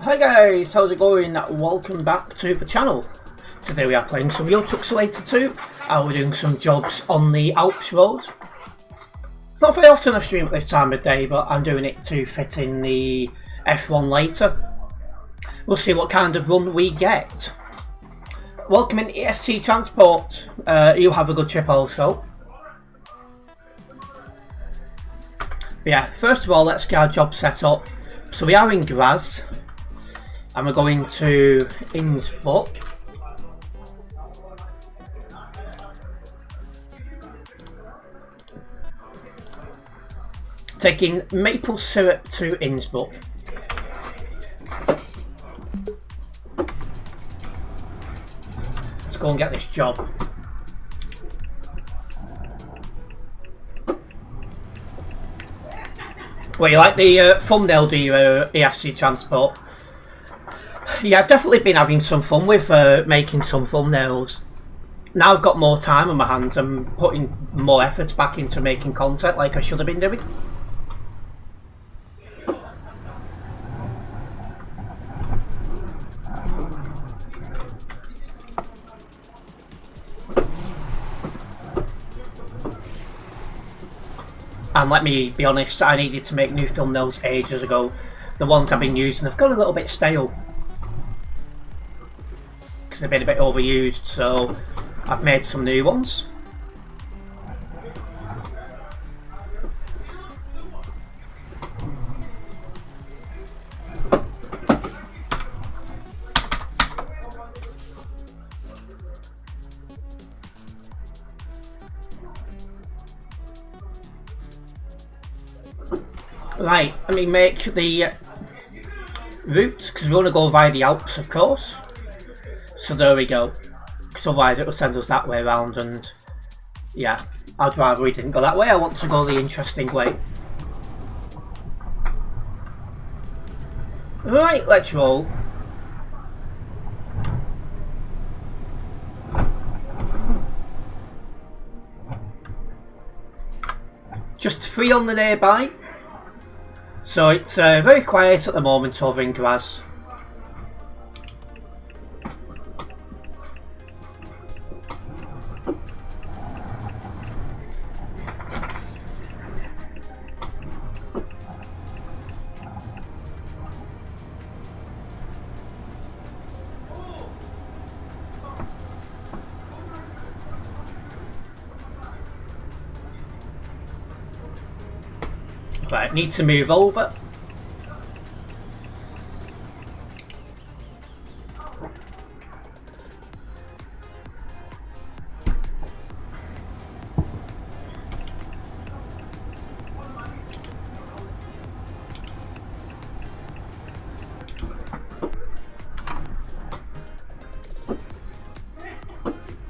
Hi guys, how's it going? Welcome back to the channel. Today we are playing some Euro Truck Simulator 2 and we're doing some jobs on the Alps road. It's not very often I stream at this time of day, but I'm doing it to fit in the F1 later. We'll see what kind of run we get. Welcome in EST Transport. You have a good trip also. But yeah, first of all, let's get our job set up. So we are in Graz. And we're going to Innsbruck. Taking maple syrup to Innsbruck. Let's go and get this job. Well, you like the thumbnail, do you, ESC Transport? Yeah, I've definitely been having some fun with making some thumbnails. Now I've got more time on my hands, I'm putting more effort back into making content like I should have been doing. And let me be honest, I needed to make new thumbnails ages ago. The ones I've been using have gone a little bit stale. Because they've been a bit overused, so I've made some new ones. Right, let me make the route, because we want to go via the Alps, of course. So there we go, because otherwise it will send us that way around, and yeah, I'd rather we didn't go that way. I want to go the interesting way. Right, let's roll. Just 3 on the nearby, so it's very quiet at the moment over in Graz. Right, need to move over.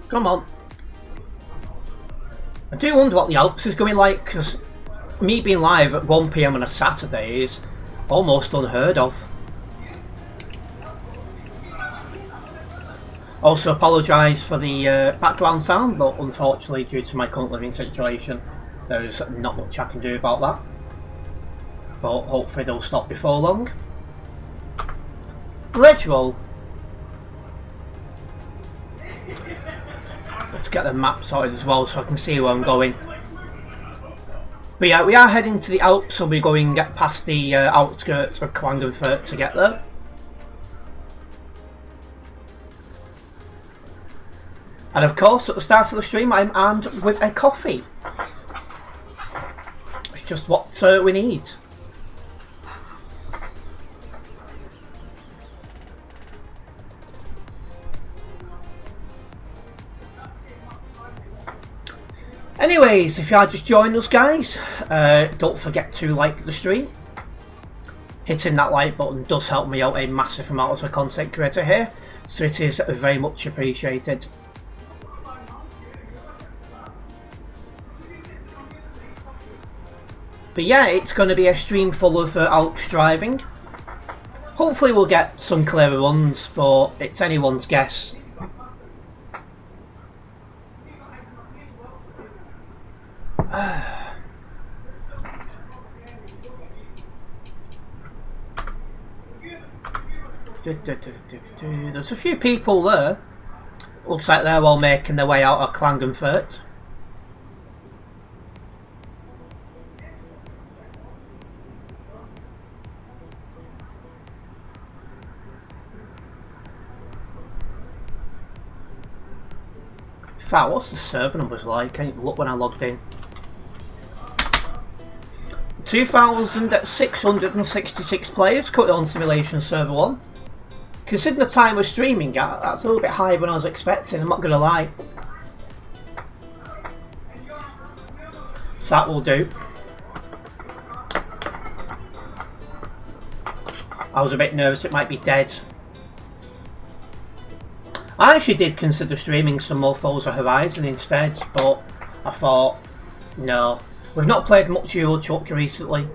Come on. I do wonder what the Alps is going like, because me being live at 1 PM on a Saturday is almost unheard of. Also apologise for the background sound, but unfortunately due to my current living situation there's not much I can do about that. But hopefully they'll stop before long. Let's roll. Let's get the map sorted as well so I can see where I'm going. But yeah, we are heading to the Alps, so we're going to get past the outskirts of Klagenfurt to get there. And of course, at the start of the stream, I'm armed with a coffee. It's just what we need. Anyways, if you are just joining us guys, don't forget to like the stream. Hitting that like button does help me out a massive amount as a content creator here, so it is very much appreciated. But yeah, it's going to be a stream full of Alps driving. Hopefully we'll get some clearer runs, but it's anyone's guess. There's a few people there. Looks like they're all making their way out of Klagenfurt. In fact, what's the server numbers like? I can't look when I logged in. 2,666 players currently on Simulation Server 1. Considering the time we're streaming at, that's a little bit higher than I was expecting, I'm not going to lie. So that will do. I was a bit nervous it might be dead. I actually did consider streaming some more Forza Horizon instead, but I thought, no. We've not played much Euro Truck recently.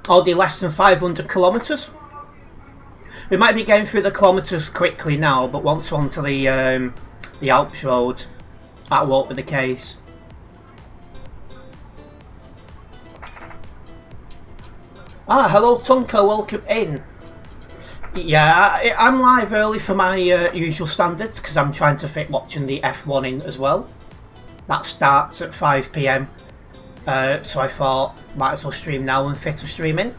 Already less than 500 kilometres. We might be getting through the kilometres quickly now, but once we're onto the Alps road, that won't be the case. Ah, hello Tunko, welcome in. Yeah, I'm live early for my usual standards because I'm trying to fit watching the F1 in as well. That starts at 5 PM. So I thought, might as well stream now and fit a stream in.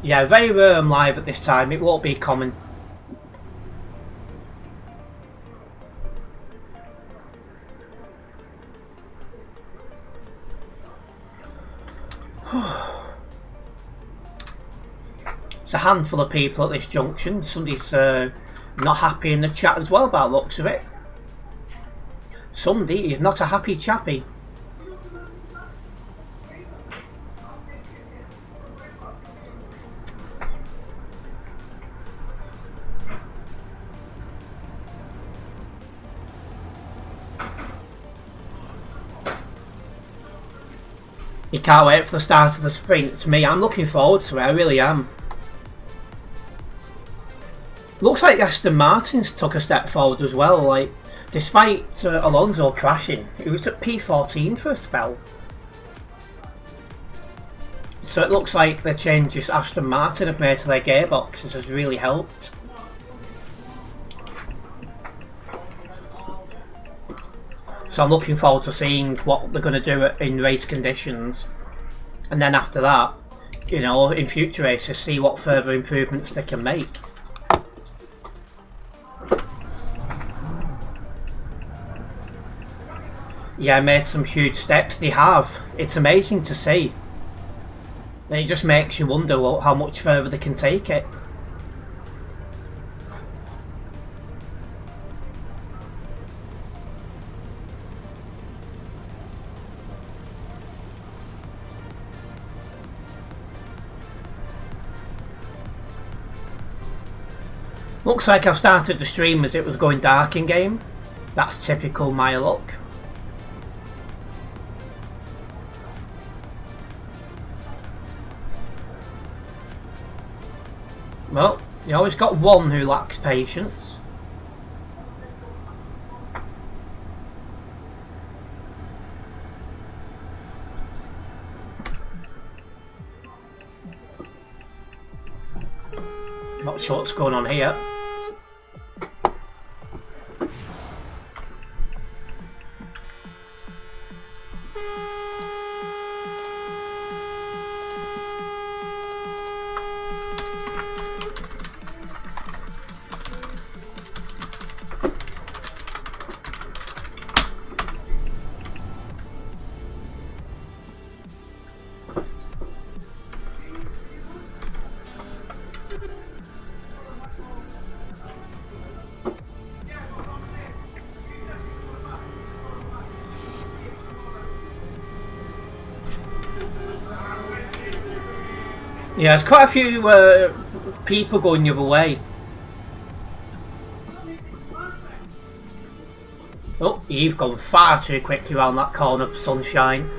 Yeah, very rare I'm live at this time, it won't be common. It's a handful of people at this junction. Somebody's not happy in the chat as well about the looks of it. Somebody is not a happy chappy. You can't wait for the start of the sprint. To me, I'm looking forward to it, I really am. Looks like Aston Martin's took a step forward as well, like, despite Alonso crashing, he was at P14 for a spell. So it looks like the changes Aston Martin have made to their gearboxes has really helped. So I'm looking forward to seeing what they're going to do in race conditions. And then after that, you know, in future races, see what further improvements they can make. Yeah, made some huge steps, they have. It's amazing to see. And it just makes you wonder how much further they can take it. Looks like I've started the stream as it was going dark in game. That's typical my luck. Well, you always got one who lacks patience. Not sure what's going on here. Yeah, there's quite a few people going the other way. Oh, you've gone far too quickly around that corner, sunshine.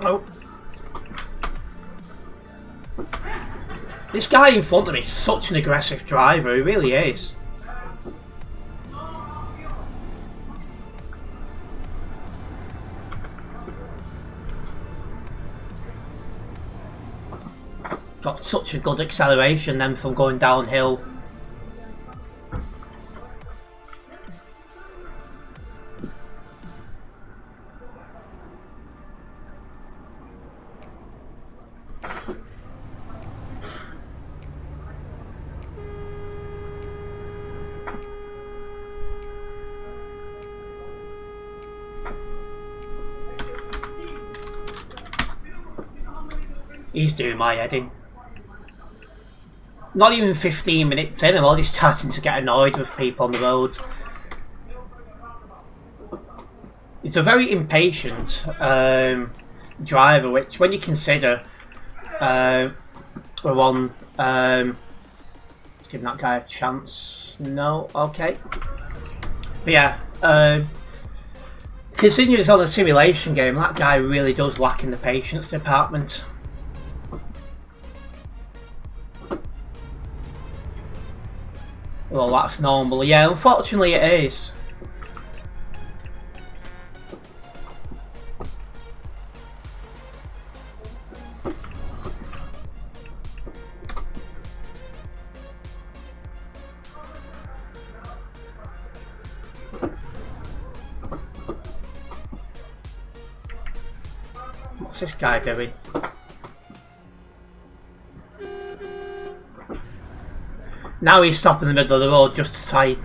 Oh. This guy in front of me is such an aggressive driver, he really is. Got such a good acceleration then from going downhill. He's doing my head in. Not even 15 minutes in, I'm already starting to get annoyed with people on the road. He's a very impatient driver, which when you consider we're on... let's give that guy a chance. No? Okay. But yeah, considering it's on a simulation game, that guy really does lack in the patience department. Well, that's normal. Yeah, unfortunately it is. What's this guy doing? Now he's stopping in the middle of the road just to try.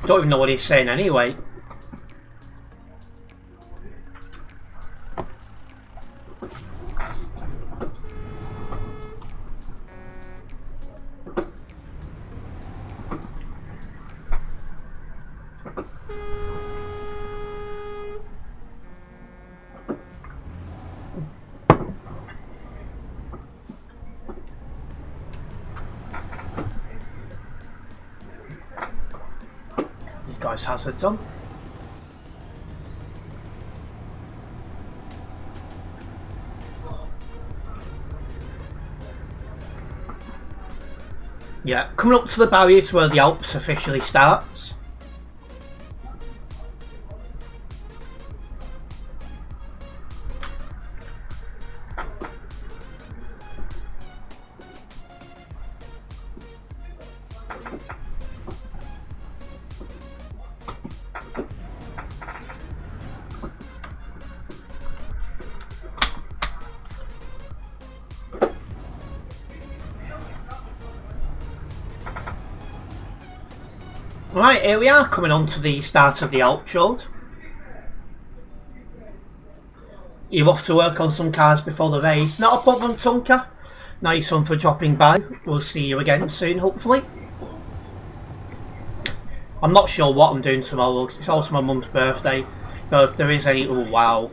Don't even know what he's saying anyway. Guy's hazards on. Yeah, coming up to the barriers where the Alps officially starts. Right, here we are coming on to the start of the Alps road. You're off to work on some cars before the race. Not a problem, Tunker. Nice one for dropping by. We'll see you again soon, hopefully. I'm not sure what I'm doing tomorrow because it's also my mum's birthday. But if there is any... Oh, wow.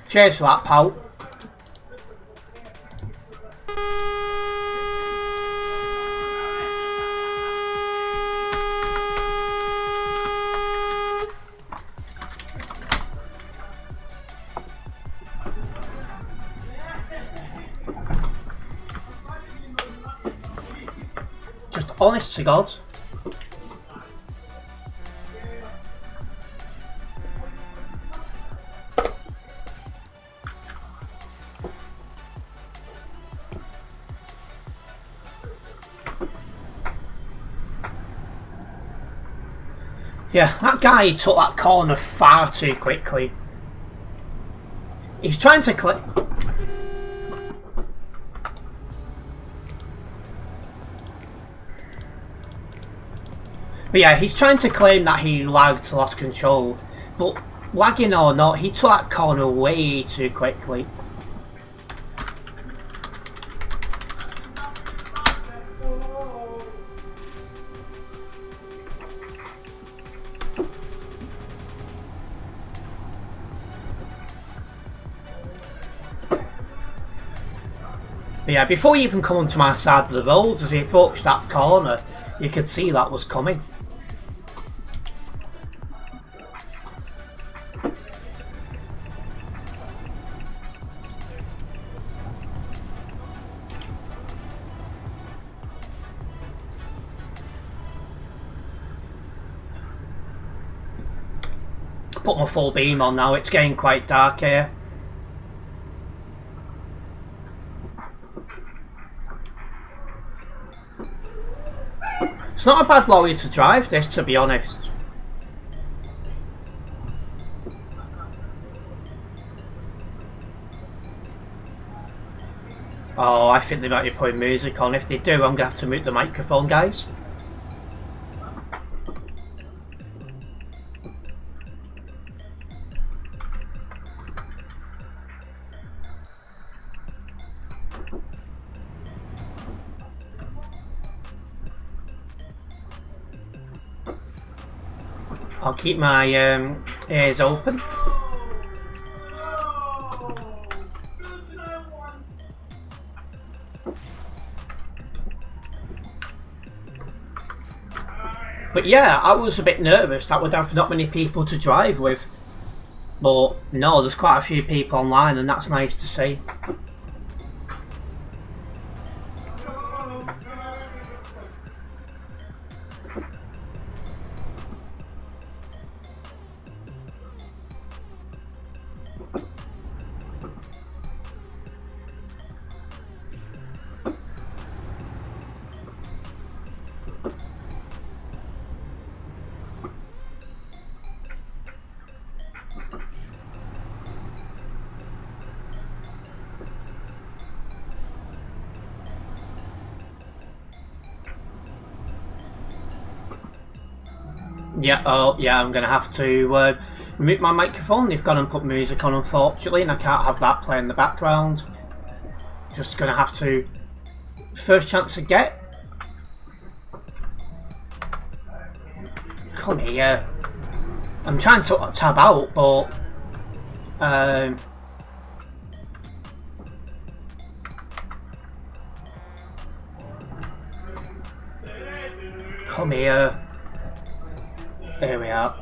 Cheers for that, pal. Honest to God. Yeah, that guy took that corner far too quickly. He's trying to clip. But yeah, he's trying to claim that he lagged, lost control. But lagging or not, he took that corner way too quickly. But yeah, before he even come onto my side of the road, as he approached that corner, you could see that was coming. Put my full beam on now, it's getting quite dark here. It's not a bad lorry to drive this, to be honest. Oh, I think they might be putting music on. If they do, I'm going to have to mute the microphone, guys. I'll keep my ears open. But yeah, I was a bit nervous that we'd have not many people to drive with. But no, there's quite a few people online and that's nice to see. Yeah, oh yeah, I'm going to have to mute my microphone. They've gone and put music on, unfortunately, and I can't have that play in the background. Just going to have to, first chance to get. Come here. I'm trying to tab out, but come here. There we are.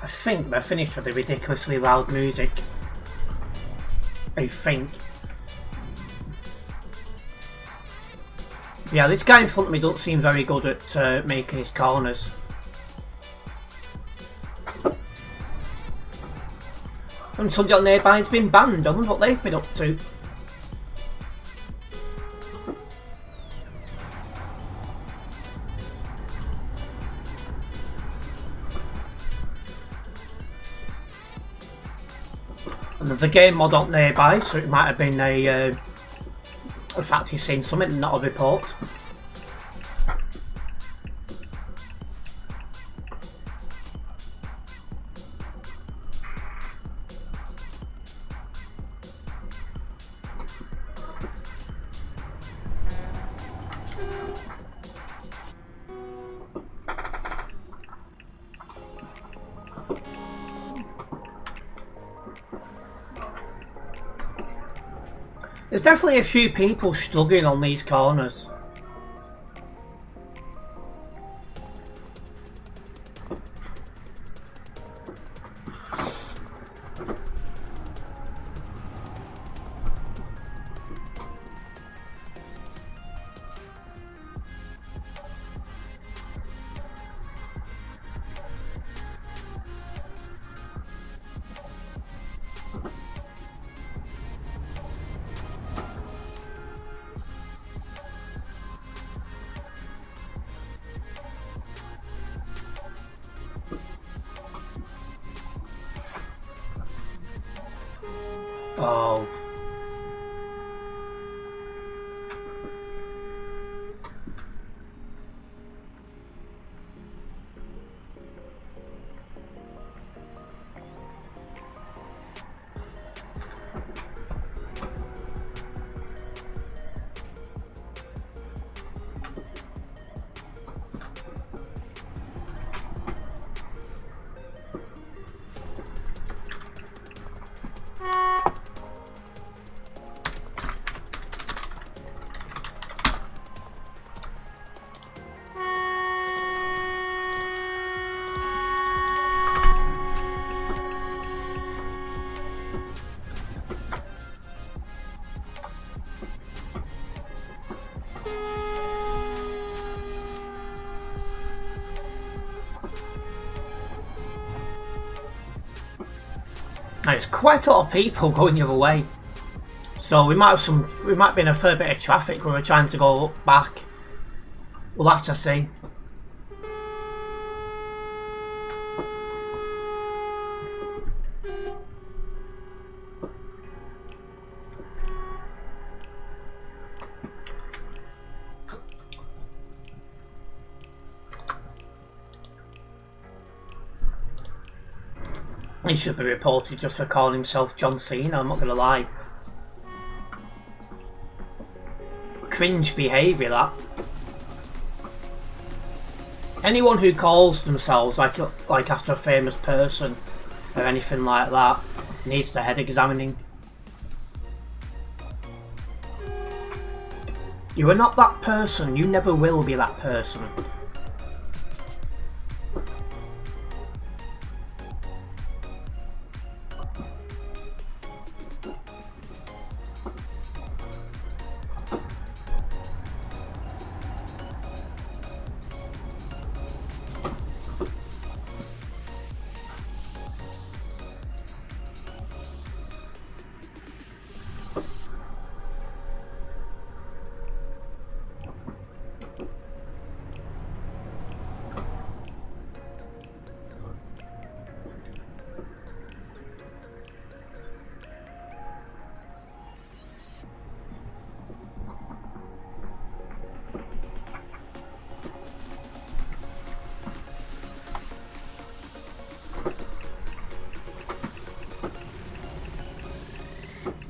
I think they're finished with the ridiculously loud music. I think. Yeah, this guy in front of me doesn't seem very good at making his corners. And somebody nearby has been banned. I wonder what they've been up to. And there's a game mod up nearby, so it might have been a fact he's seen something, not a report. There's definitely a few people struggling on these corners. Oh. There's quite a lot of people going the other way, so we might be in a fair bit of traffic when we're trying to go back. We'll have to see. He should be reported just for calling himself John Cena, I'm not going to lie. Cringe behaviour, that. Anyone who calls themselves like after a famous person or anything like that needs their head examining. You are not that person, you never will be that person.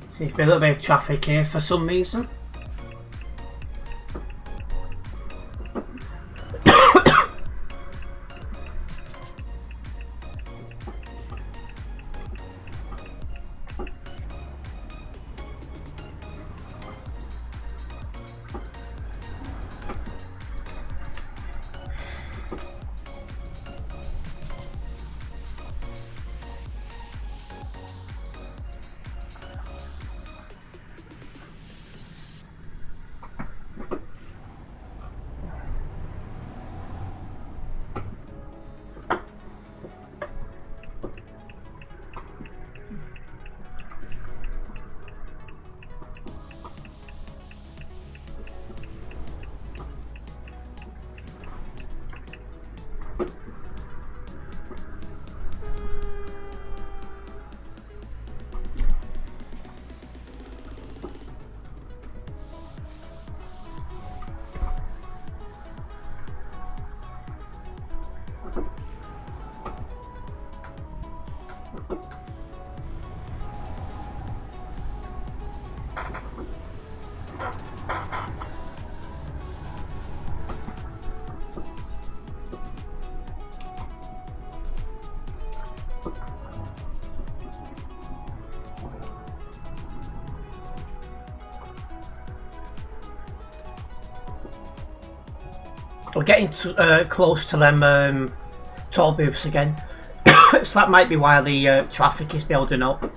Seems to be a little bit of traffic here for some reason. We're getting close to them toll booths again, so that might be why the traffic is building up.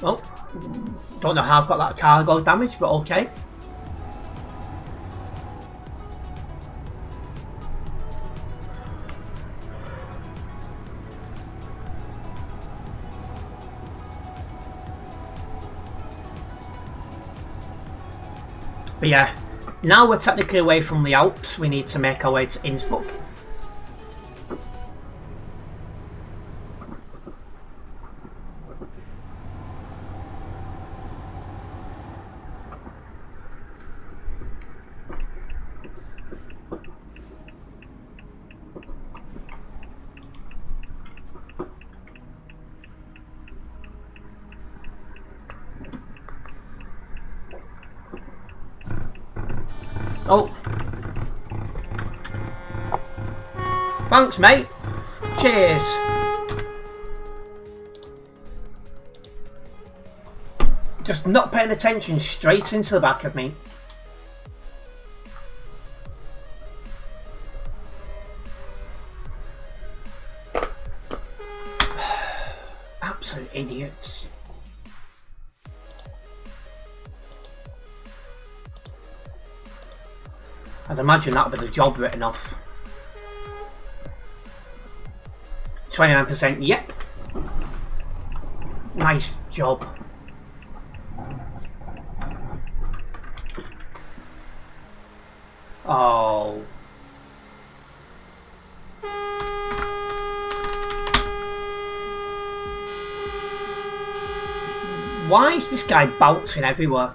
Oh, don't know how I've got that cargo damage, but okay. But yeah, now we're technically away from the Alps, we need to make our way to Innsbruck. Oh. Thanks, mate. Cheers. Just not paying attention, straight into the back of me. Absolute idiots. I'd imagine that would be the job written off. 29%, yep. Nice job. Oh. Why is this guy bouncing everywhere?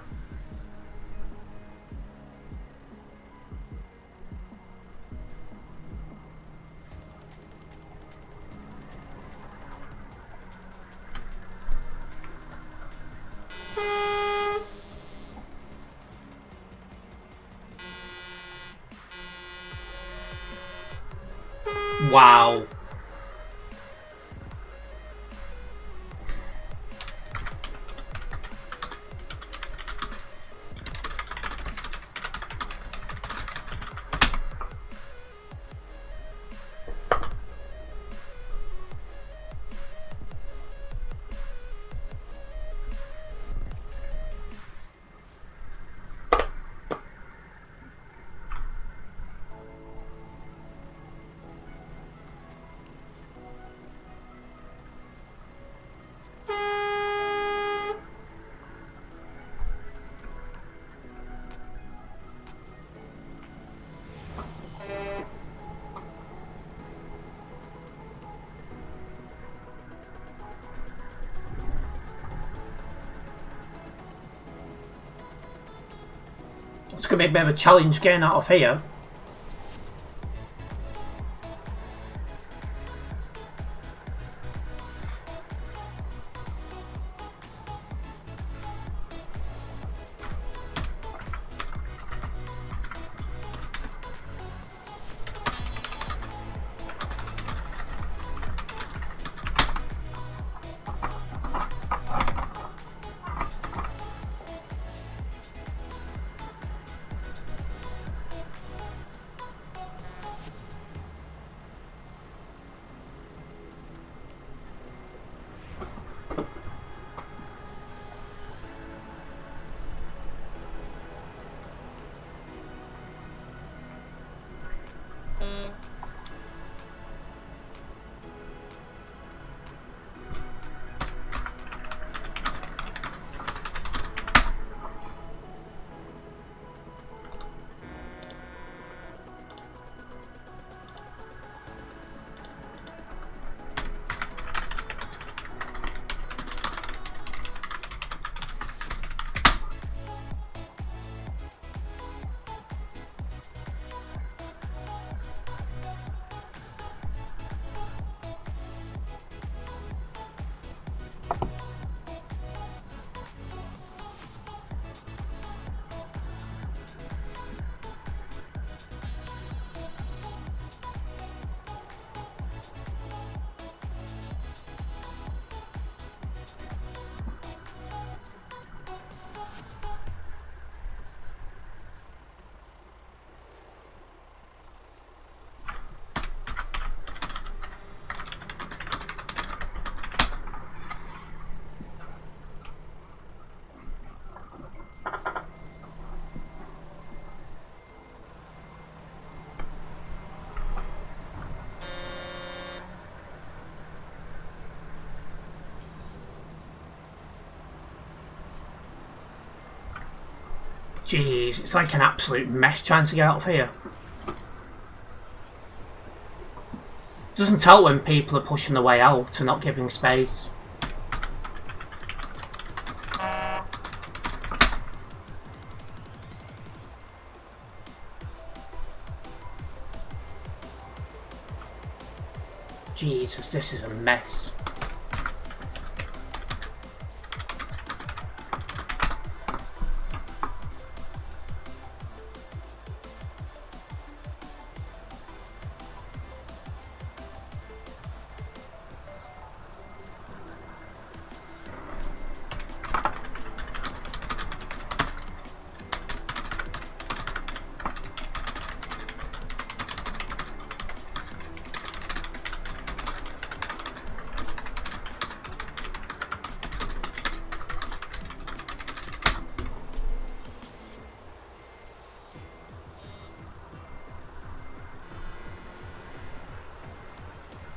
Wow. It's going to be a bit of a challenge getting out of here. Jeez, it's like an absolute mess trying to get out of here. Doesn't tell when people are pushing the way out and not giving space. Jesus, this is a mess.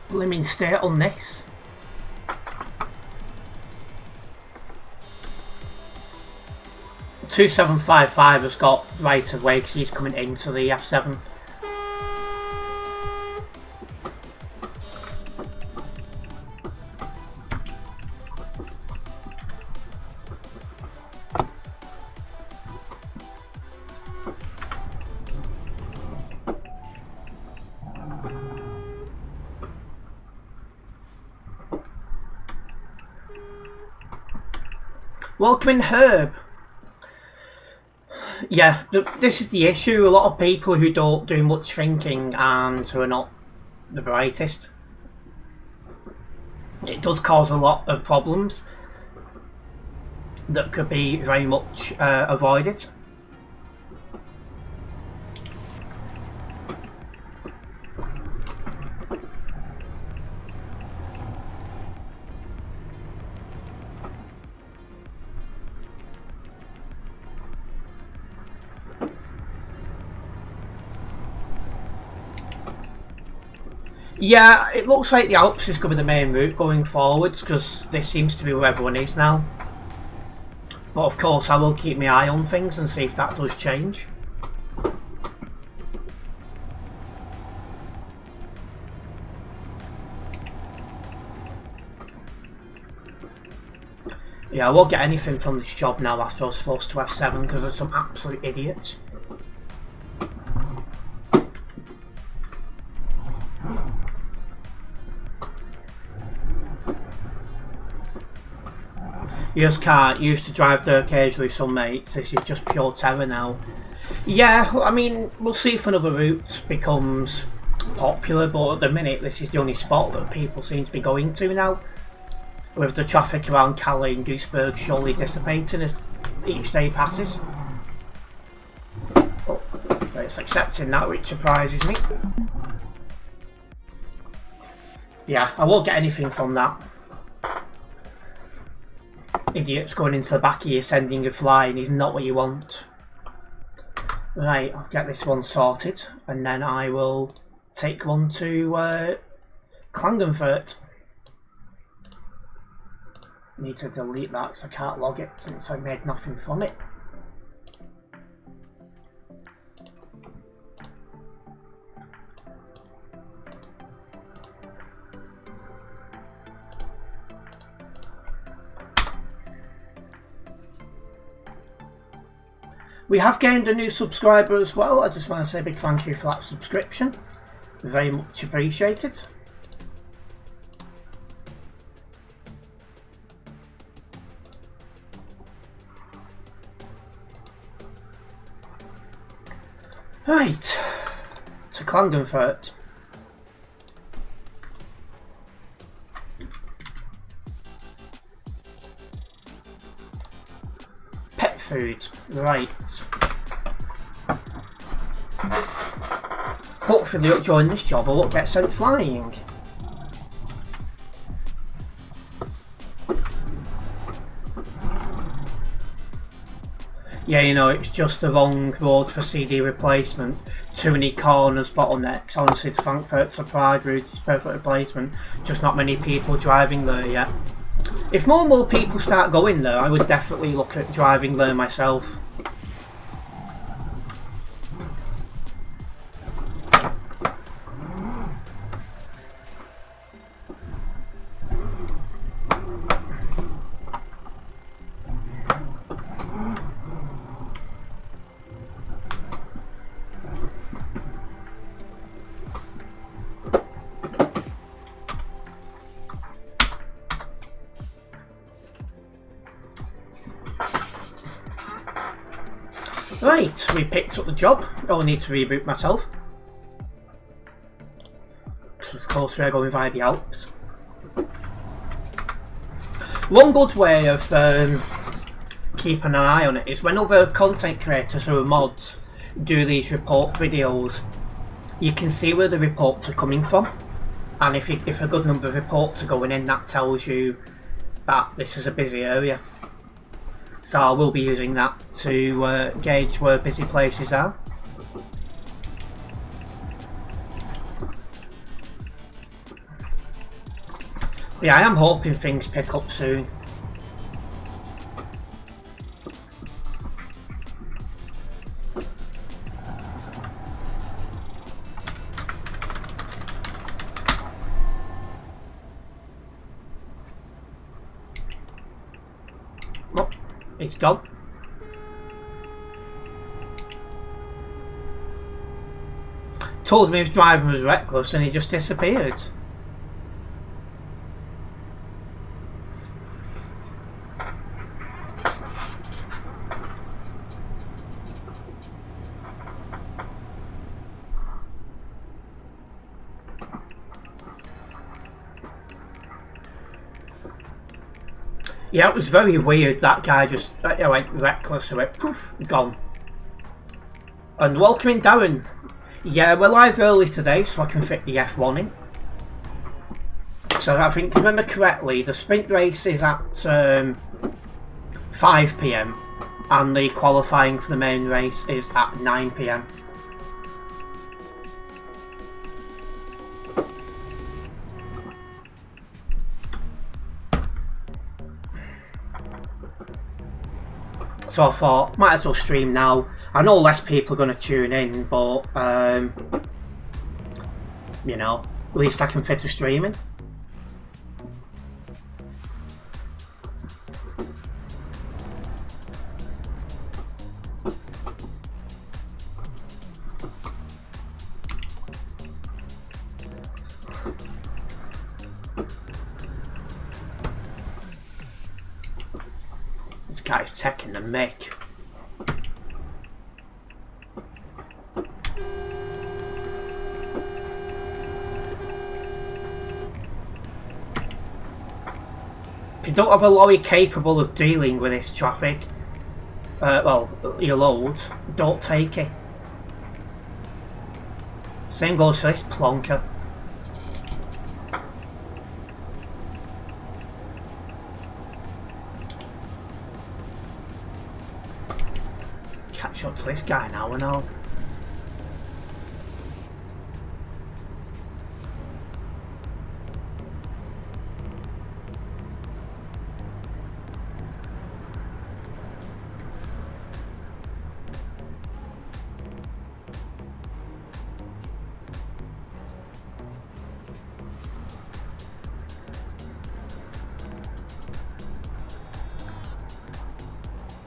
Blimmin' stay on this. $2755 has got right of way because he's coming into the F7. Welcoming Herb. Yeah, this is the issue. A lot of people who don't do much thinking and who are not the brightest. It does cause a lot of problems that could be very much avoided. Yeah, it looks like the Alps is going to be the main route going forwards because this seems to be where everyone is now. But of course I will keep my eye on things and see if that does change. Yeah, I won't get anything from this job now after I was forced to F7 because of some absolute idiots. You just can't. You used to drive there occasionally with some mates. This is just pure terror now. Yeah, I mean, we'll see if another route becomes popular, but at the minute this is the only spot that people seem to be going to now. With the traffic around Calais and Gooseberg surely dissipating as each day passes. Oh, it's accepting that, which surprises me. Yeah, I won't get anything from that. Idiots going into the back of you, sending you flying is not what you want. Right, I'll get this one sorted and then I will take one to Klagenfurt. Need to delete that because I can't log it since I made nothing from it. We have gained a new subscriber as well. I just want to say a big thank you for that subscription. Very much appreciated. Right, to Klagenfurt. Pet food, right. Hopefully during this job I won't get sent flying. Yeah, you know, it's just the wrong road for CD replacement. Too many corners, bottlenecks. Honestly, the Frankfurt to Prague route is perfect replacement. Just not many people driving there yet. If more and more people start going there, I would definitely look at driving there myself. Right, we picked up the job. Only need to reboot myself. Of course, we are going via the Alps. One good way of keeping an eye on it is when other content creators who are mods do these report videos, you can see where the reports are coming from, and if a good number of reports are going in, that tells you that this is a busy area. So I will be using that to gauge where busy places are. Yeah, I am hoping things pick up soon. Oh, it's gone. Told me his driving was reckless and he just disappeared. Yeah, it was very weird. That guy just went reckless, so it poof, gone. And welcoming Darren. Yeah, we're live early today, so I can fit the F1 in. So I think, if I remember correctly, the sprint race is at 5 PM, and the qualifying for the main race is at 9 PM. So I thought, might as well stream now. I know less people are going to tune in, but you know, at least I can fit a stream in. This guy's taking the mic. If you don't have a lorry capable of dealing with this traffic, well, your load, don't take it. Same goes for this plonker. Catch up to this guy now and all.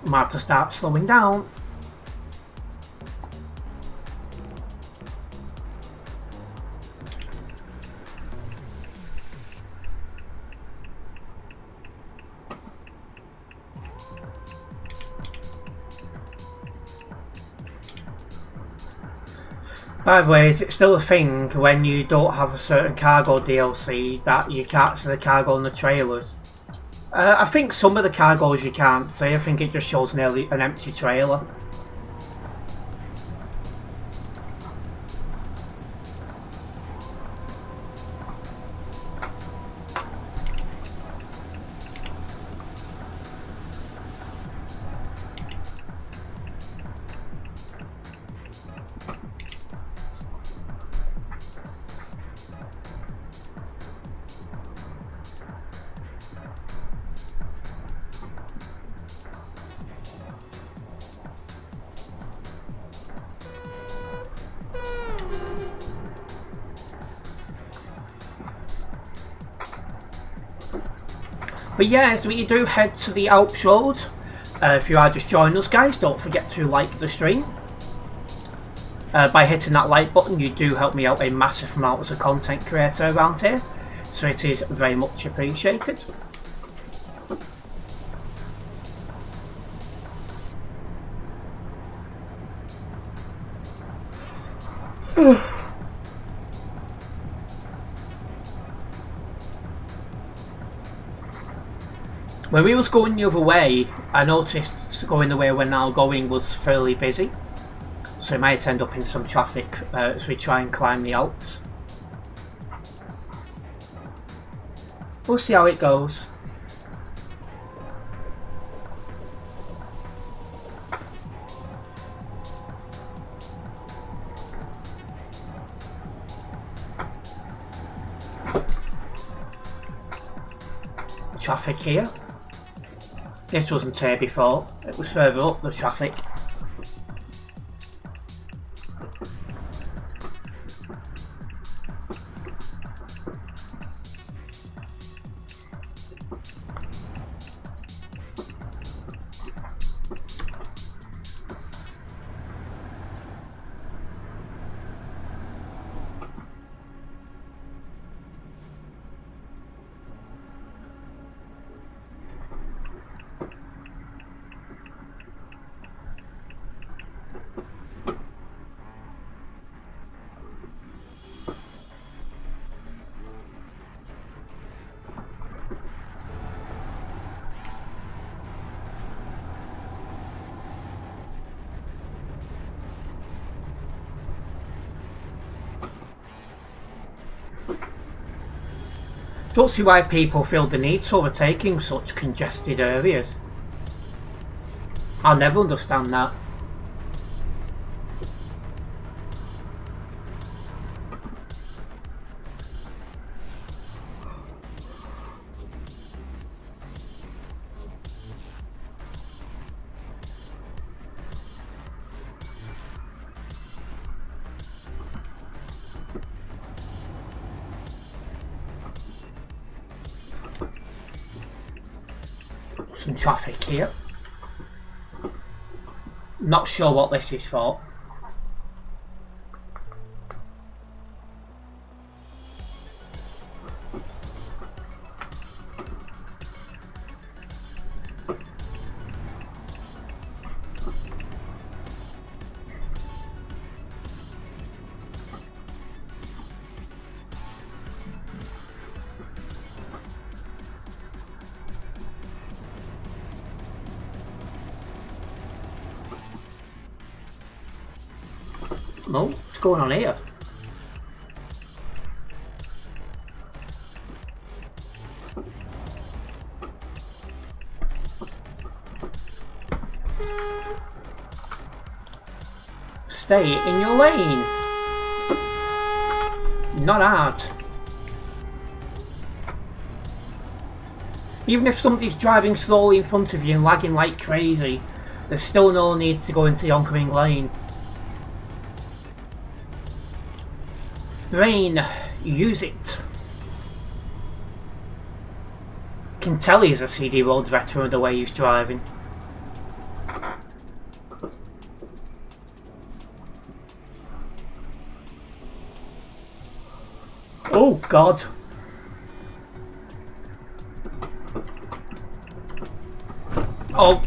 Might have to start slowing down. By the way, is it still a thing when you don't have a certain cargo DLC that you can't see the cargo on the trailers? I think some of the cargoes you can't see. I think it just shows an empty trailer. But yeah, so you do head to the Alps Road. If you are just joining us, guys, don't forget to like the stream. By hitting that like button, you do help me out a massive amount as a content creator around here. So it is very much appreciated. When we was going the other way, I noticed going the way we're now going was fairly busy, so we might end up in some traffic as we try and climb the Alps. We'll see how it goes. Traffic here. This wasn't here before, it was further up the traffic. Don't see why people feel the need to overtaking such congested areas. I'll never understand that. Some traffic here. Not sure what this is for. No, what's going on here? Stay in your lane. Not hard. Even if somebody's driving slowly in front of you and lagging like crazy, there's still no need to go into the oncoming lane. Brain, use it. Can tell he's a CD Road veteran the way he's driving. Oh God. Oh.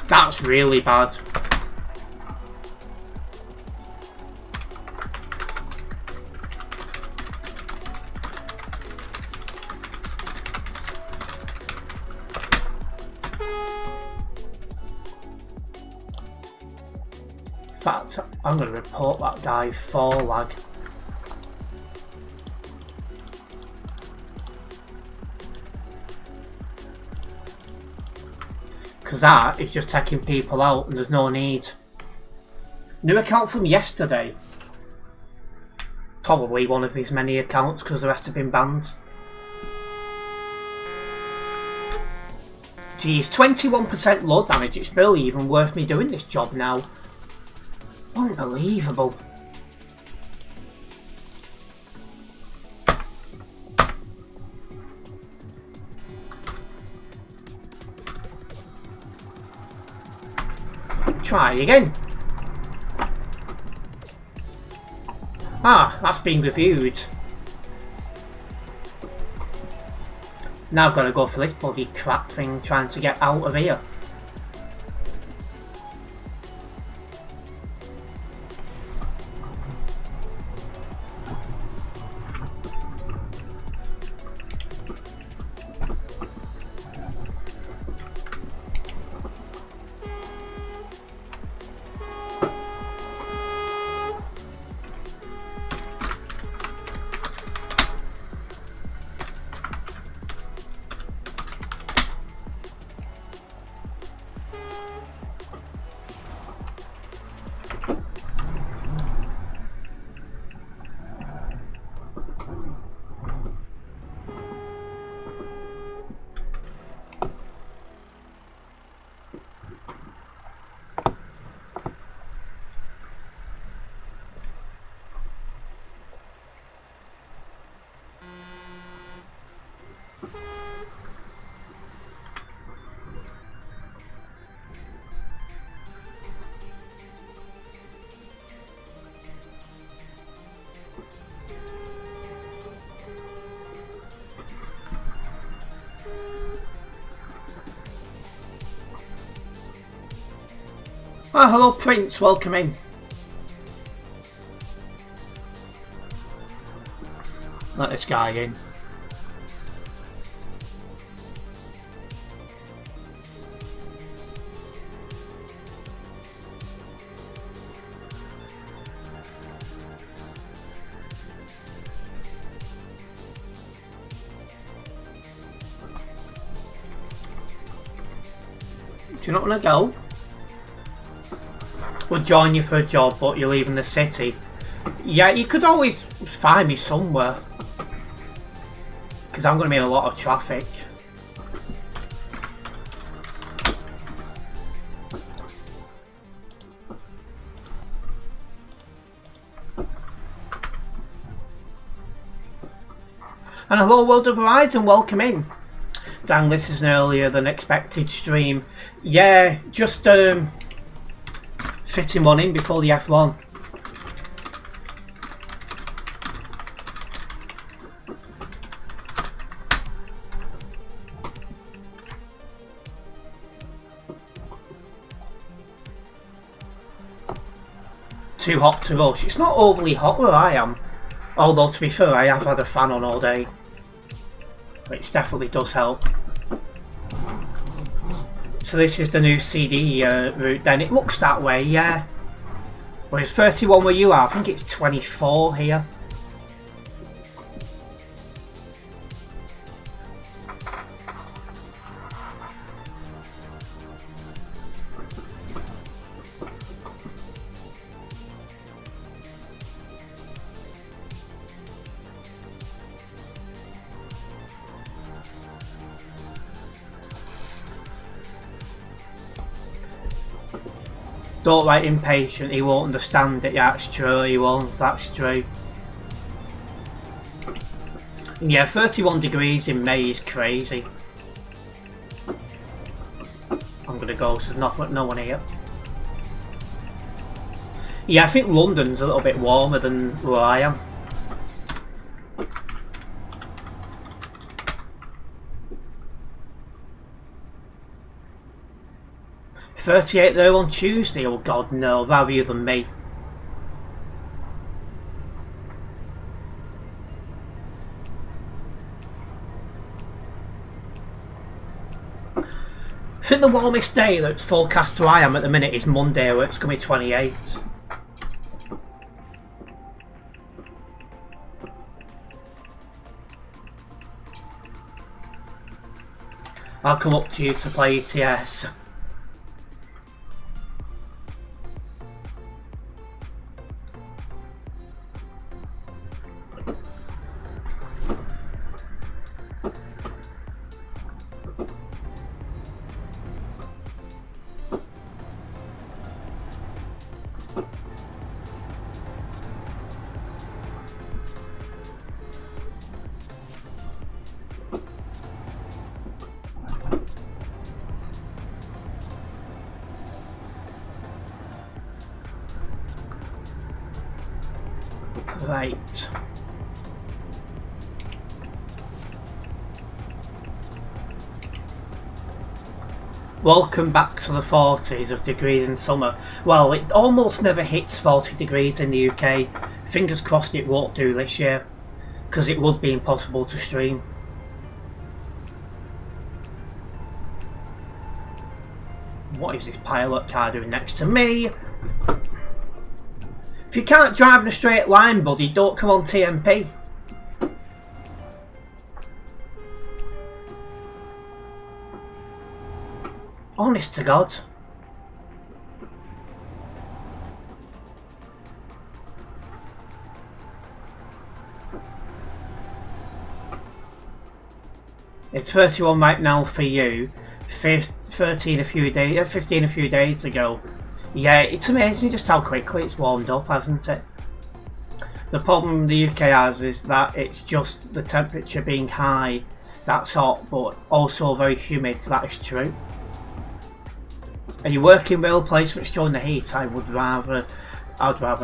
That's really bad. In fact, I'm going to report that guy for lag. Because that is just taking people out and there's no need. New account from yesterday. Probably one of his many accounts because the rest have been banned. Geez, 21% load damage. It's barely even worth me doing this job now. Unbelievable. Try again. Ah, that's been reviewed. Now I've got to go for this bloody crap thing trying to get out of here. Ah, hello Prince, welcome in. Let this guy in. Do you not want to go? We'll join you for a job, but you're leaving the city. Yeah, you could always find me somewhere. Because I'm going to be in a lot of traffic. And hello World of Horizon, welcome in. Dang, this is an earlier than expected stream. Yeah, just fitting one in before the F1. Too hot to rush. It's not overly hot where I am. Although to be fair, I have had a fan on all day. Which definitely does help. So this is the new CD route then. It looks that way, yeah. Well, it's 31 where you are. I think it's 24 here. Don't write impatient, he won't understand it. Yeah, that's true, he won't, that's true. Yeah, 31 degrees in May is crazy. I'm gonna go, so there's no one here. Yeah, I think London's a little bit warmer than where I am. $38 there on Tuesday. Oh God, no! Rather you than me. I think the warmest day that's forecast where I am at the minute is Monday, where it's going to be 28. I'll come up to you to play ETS. Right. Welcome back to the 40s of degrees in summer. Well, it almost never hits 40 degrees in the UK. Fingers crossed it won't do this year, because it would be impossible to stream. What is this pilot car doing next to me? If you can't drive in a straight line, buddy, don't come on TMP. Honest to God. It's 31 right now for you. 15 a few days ago. Yeah, it's amazing just how quickly it's warmed up, hasn't it? The problem the UK has is that it's just the temperature being high, that's hot, but also very humid, that is true. And you work in rail placements during the heat, I'd rather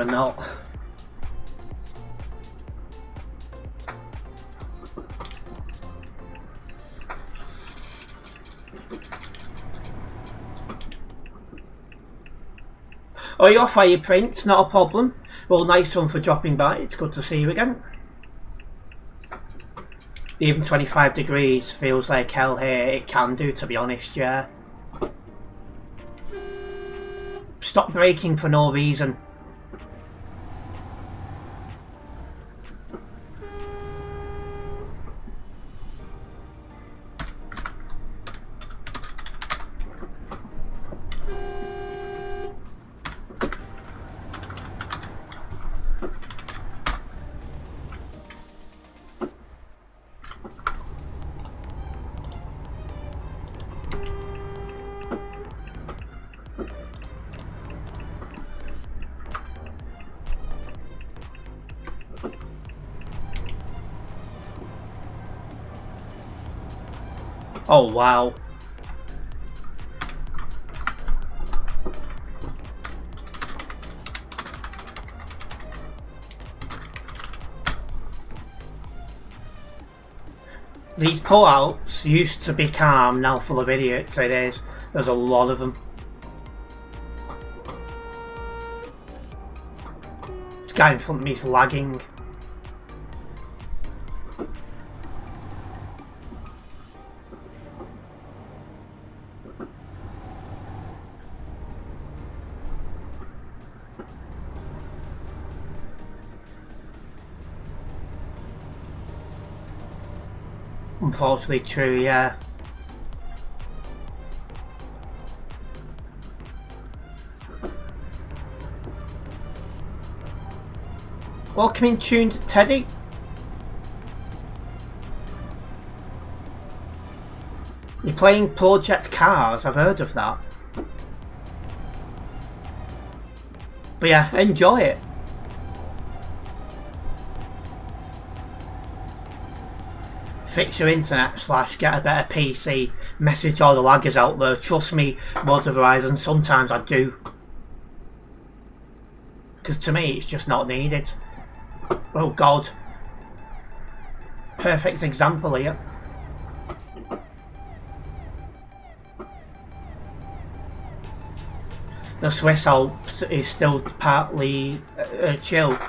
not. Oh, you're off, are you, Prince? Not a problem. Well, nice one for dropping by. It's good to see you again. Even 25 degrees feels like hell here. It can do, to be honest, yeah. Stop braking for no reason. Oh, wow. These poor Alps used to be calm, now full of idiots. It is. There's a lot of them. This guy in front of me is lagging. Unfortunately true, yeah. Welcome in tuned Teddy. You're playing Project Cars, I've heard of that. But yeah, enjoy it. Fix your internet / get a better PC. Message all the laggers out there. Trust me, World of Horizon, sometimes I do. Because to me it's just not needed. Oh god. Perfect example here. The Swiss Alps is still partly chill.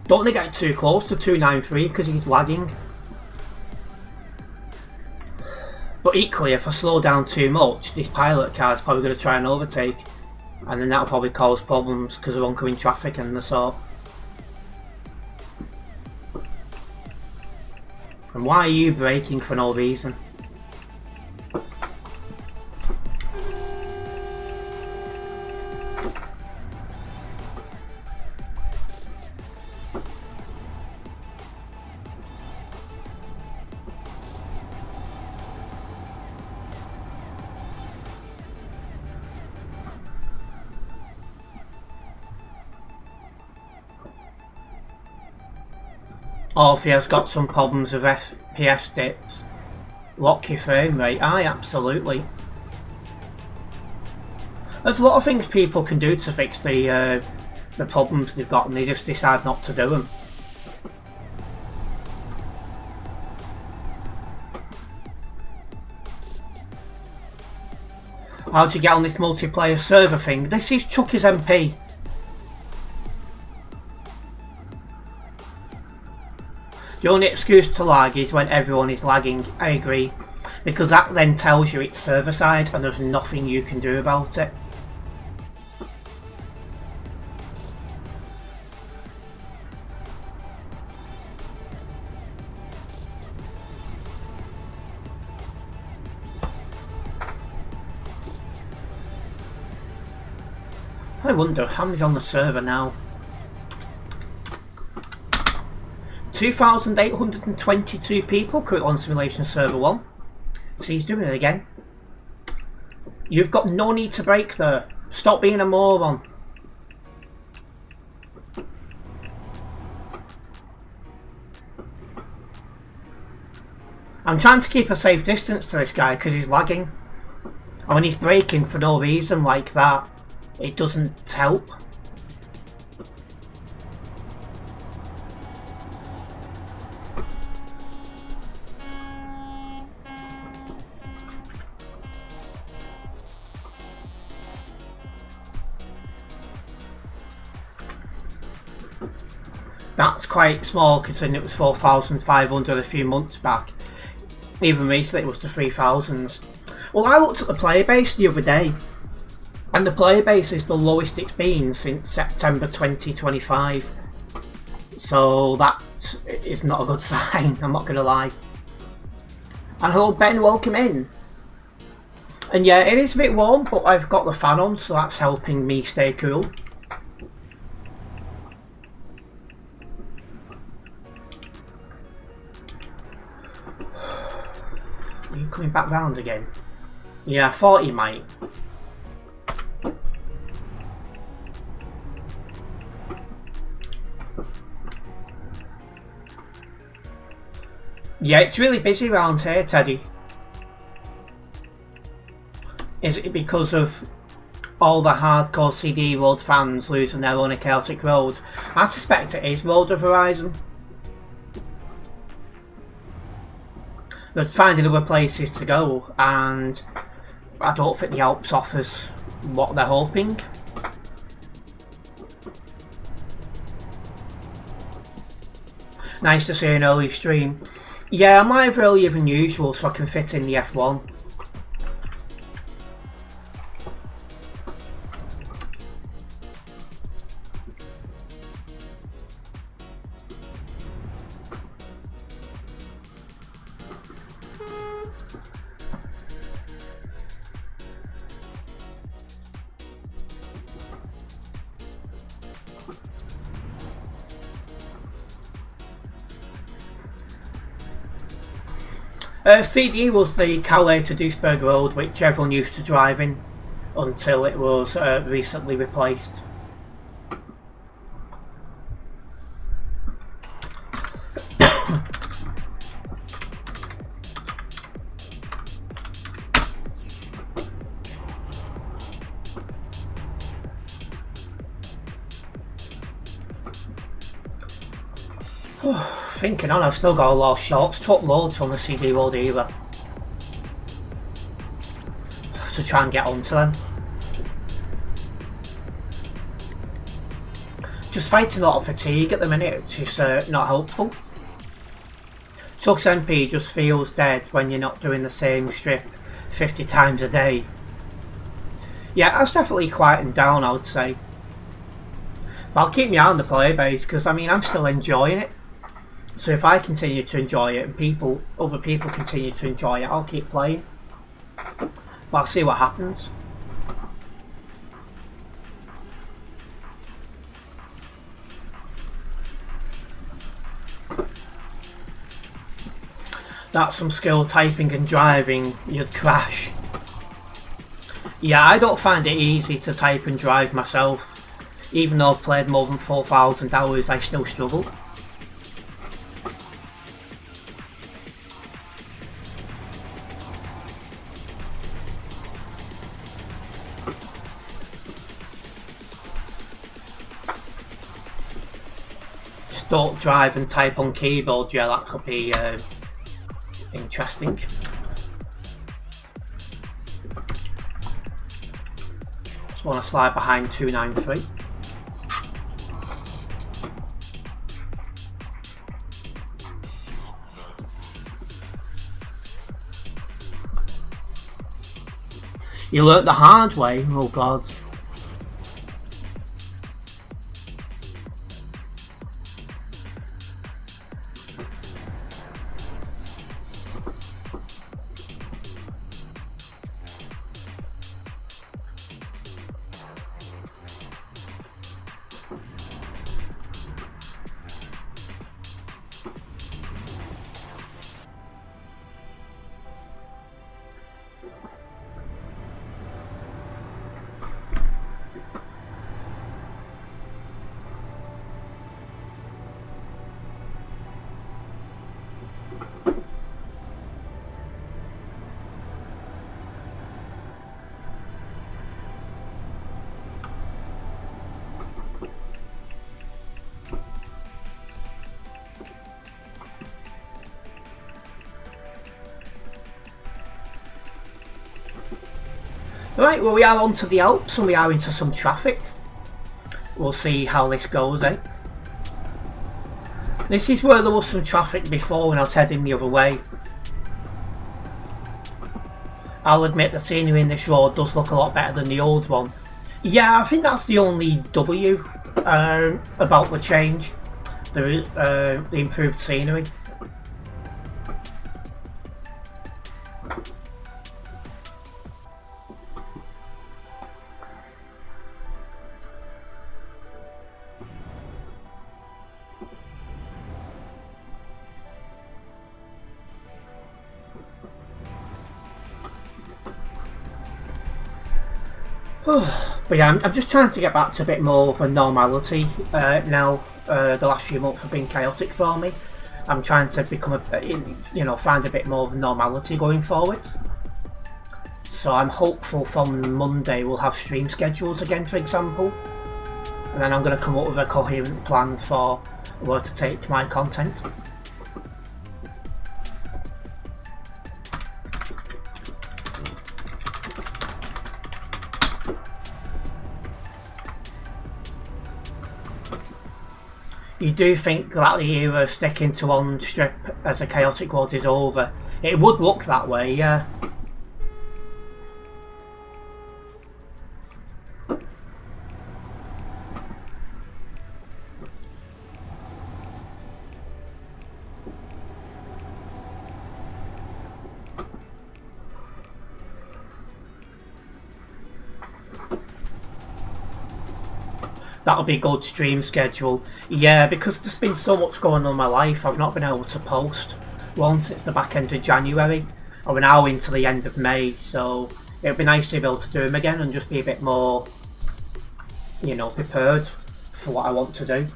Don't want to get too close to 293 because he's lagging. But equally, if I slow down too much, this pilot car is probably going to try and overtake. And then that'll probably cause problems because of oncoming traffic and the sort. And why are you braking for no reason? Or if he has got some problems with FPS dips, lock your frame rate. Aye, absolutely. There's a lot of things people can do to fix the problems they've got, and they just decide not to do them. How'd you get on this multiplayer server thing? This is Chucky's MP. The only excuse to lag is when everyone is lagging. I agree, because that then tells you it's server side and there's nothing you can do about it. I wonder how many's on the server now. 2,822 people currently on Simulation Server 1. See, he's doing it again. You've got no need to brake there. Stop being a moron. I'm trying to keep a safe distance to this guy because he's lagging. And when he's braking for no reason like that, it doesn't help. That's quite small considering it was 4,500 a few months back. Even recently it was the 3,000s. Well, I looked at the player base the other day, and the player base is the lowest it's been since September 2025. So that is not a good sign, I'm not going to lie. And hello Ben, welcome in. And yeah, it is a bit warm, but I've got the fan on, so that's helping me stay cool. Are you coming back round again? Yeah, I thought he might. Yeah, it's really busy around here, Teddy. Is it because of all the hardcore CD Road fans losing their own Celtic Road? I suspect it is Road of Horizon. They're finding other places to go, and I don't think the Alps offers what they're hoping. Nice to see an early stream. Yeah, I'm live earlier than usual so I can fit in the F1. CD was the Calais to Duisburg road which everyone used to drive in until it was recently replaced. Thinking on, I've still got a lot of shorts, truckloads from the CD Road era to try and get onto them. Just fighting a lot of fatigue at the minute, which is not helpful. Tux MP just feels dead when you're not doing the same strip 50 times a day. Yeah, that's definitely quieting down, I would say. But I'll keep my eye on the player base because I mean I'm still enjoying it. So if I continue to enjoy it and other people continue to enjoy it, I'll keep playing. But I'll see what happens. That's some skill typing and driving, you'd crash. Yeah, I don't find it easy to type and drive myself. Even though I've played more than 4,000 hours, I still struggle. Don't drive and type on keyboard, yeah, that could be interesting. Just want to slide behind 293. You learnt the hard way, oh god. Right, well we are onto the Alps and we are into some traffic. We'll see how this goes, eh? This is where there was some traffic before when I was heading the other way. I'll admit the scenery in this road does look a lot better than the old one. Yeah, I think that's the only W about the change. The improved scenery. But yeah, I'm just trying to get back to a bit more of a normality now. The last few months have been chaotic for me. I'm trying to become find a bit more of normality going forwards. So I'm hopeful from Monday we'll have stream schedules again, for example. And then I'm going to come up with a coherent plan for where to take my content. You do think that the era of sticking to one strip as a chaotic world is over? It would look that way, yeah. That'll be a good stream schedule. Yeah, because there's been so much going on in my life, I've not been able to post one since the back end of January. And we're now into the end of May, so it would be nice to be able to do them again and just be a bit more, prepared for what I want to do.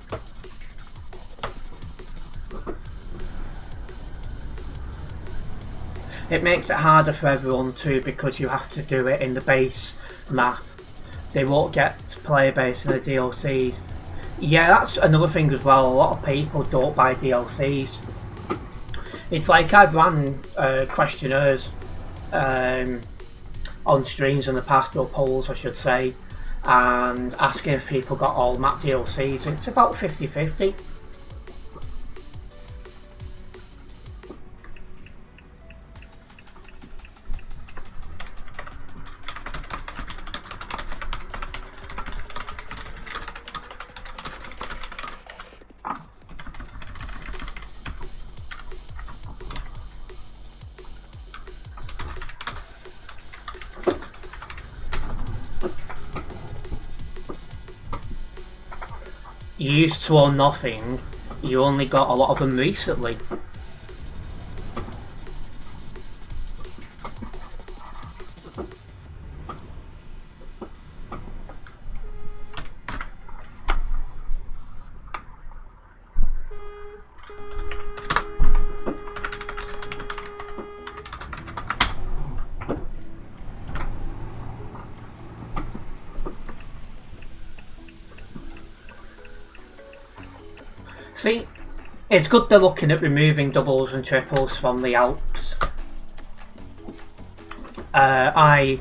It makes it harder for everyone too, because you have to do it in the base map. They won't get player base in the DLCs. Yeah, that's another thing as well. A lot of people don't buy DLCs. It's like I've ran questionnaires on streams in the past, or polls I should say, and asking if people got all map DLCs. It's about 50-50. You used to own nothing, you only got a lot of them recently. See, it's good they're looking at removing doubles and triples from the Alps. I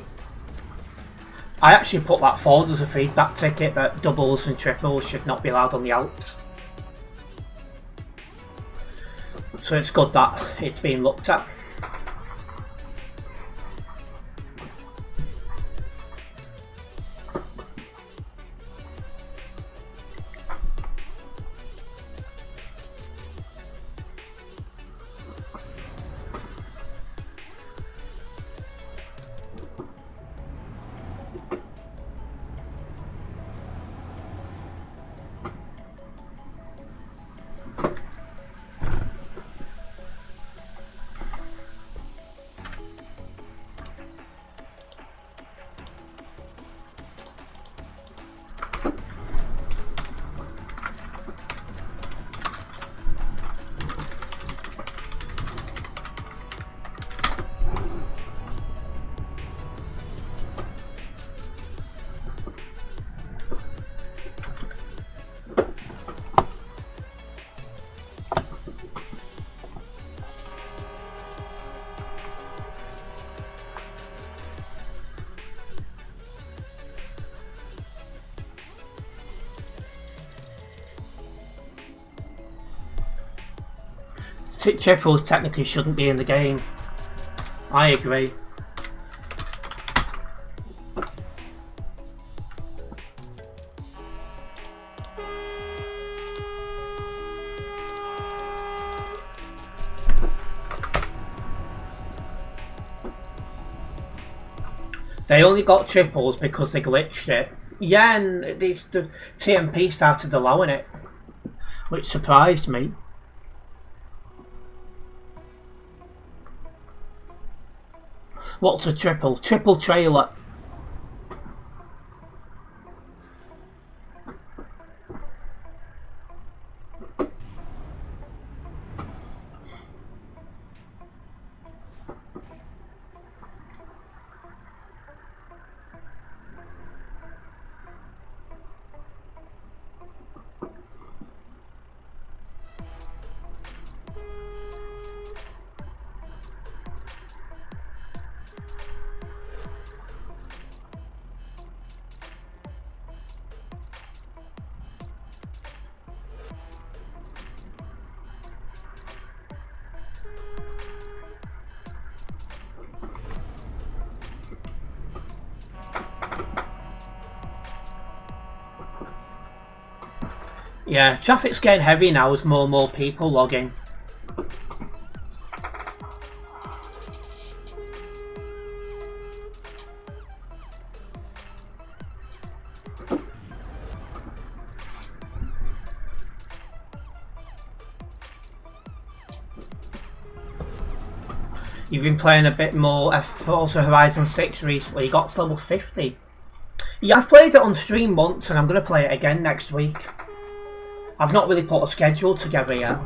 actually put that forward as a feedback ticket that doubles and triples should not be allowed on the Alps. So it's good that it's being looked at. Triples technically shouldn't be in the game. I agree. They only got triples because they glitched it. Yeah, and the TMP started allowing it, which surprised me. What's a triple? Triple trailer. Yeah, traffic's getting heavy now as more and more people log in. You've been playing a bit more Forza Horizon 6 recently, you got to level 50. Yeah, I've played it on stream once and I'm going to play it again next week. I've not really put a schedule together yet.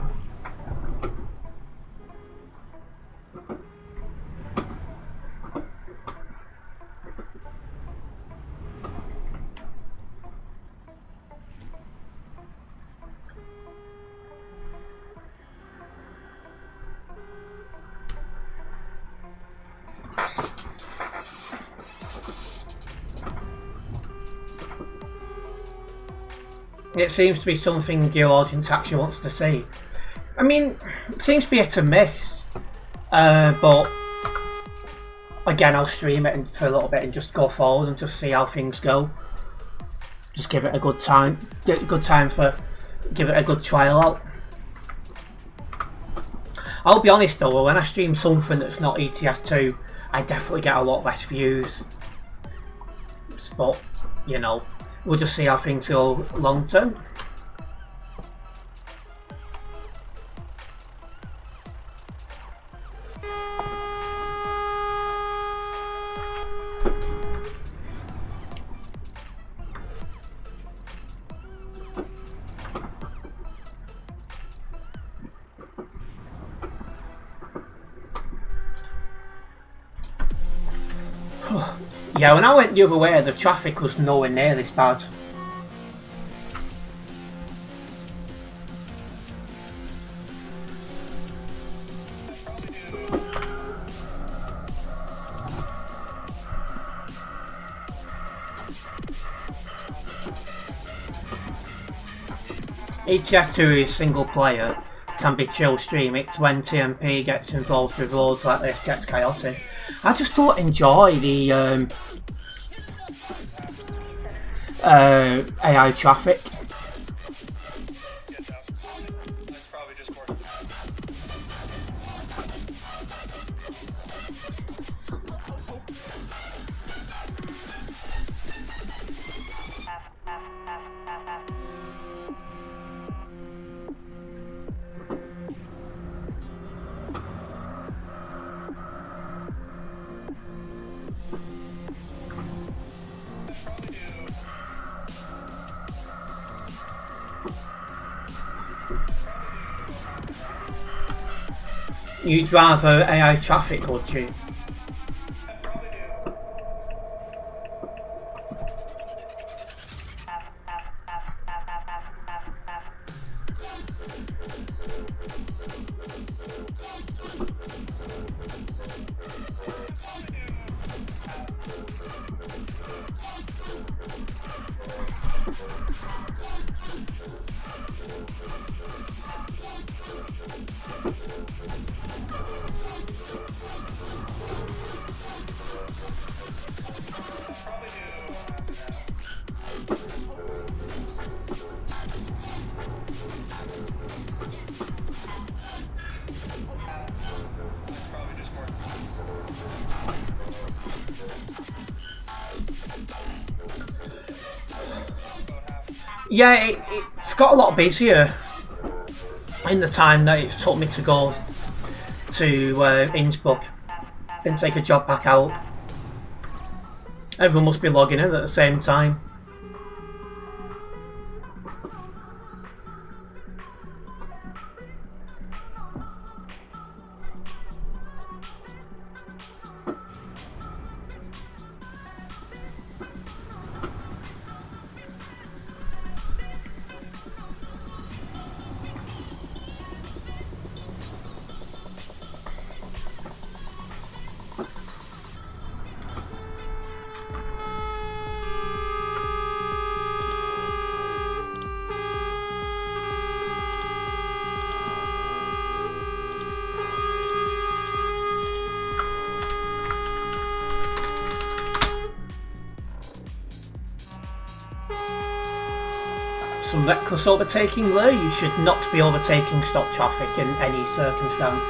It seems to be something your audience actually wants to see. I mean, it seems to be hit and miss. But again, I'll stream it for a little bit and just go forward and just see how things go. Just give it a good time. Give it a good trial out. I'll be honest though, when I stream something that's not ETS2, I definitely get a lot less views. But, you know, we'll just see how things go long term. Yeah, when I went the other way, the traffic was nowhere near this bad. ETS2 is single player, can be chill stream. It's when TMP gets involved with roads like this, gets chaotic. I just don't enjoy the AI traffic. You'd rather AI traffic, would you? Yeah, it's got a lot busier in the time that it took me to go to Innsbruck and take a job back out. Everyone must be logging in at the same time. Some reckless overtaking there. You should not be overtaking stop traffic in any circumstance.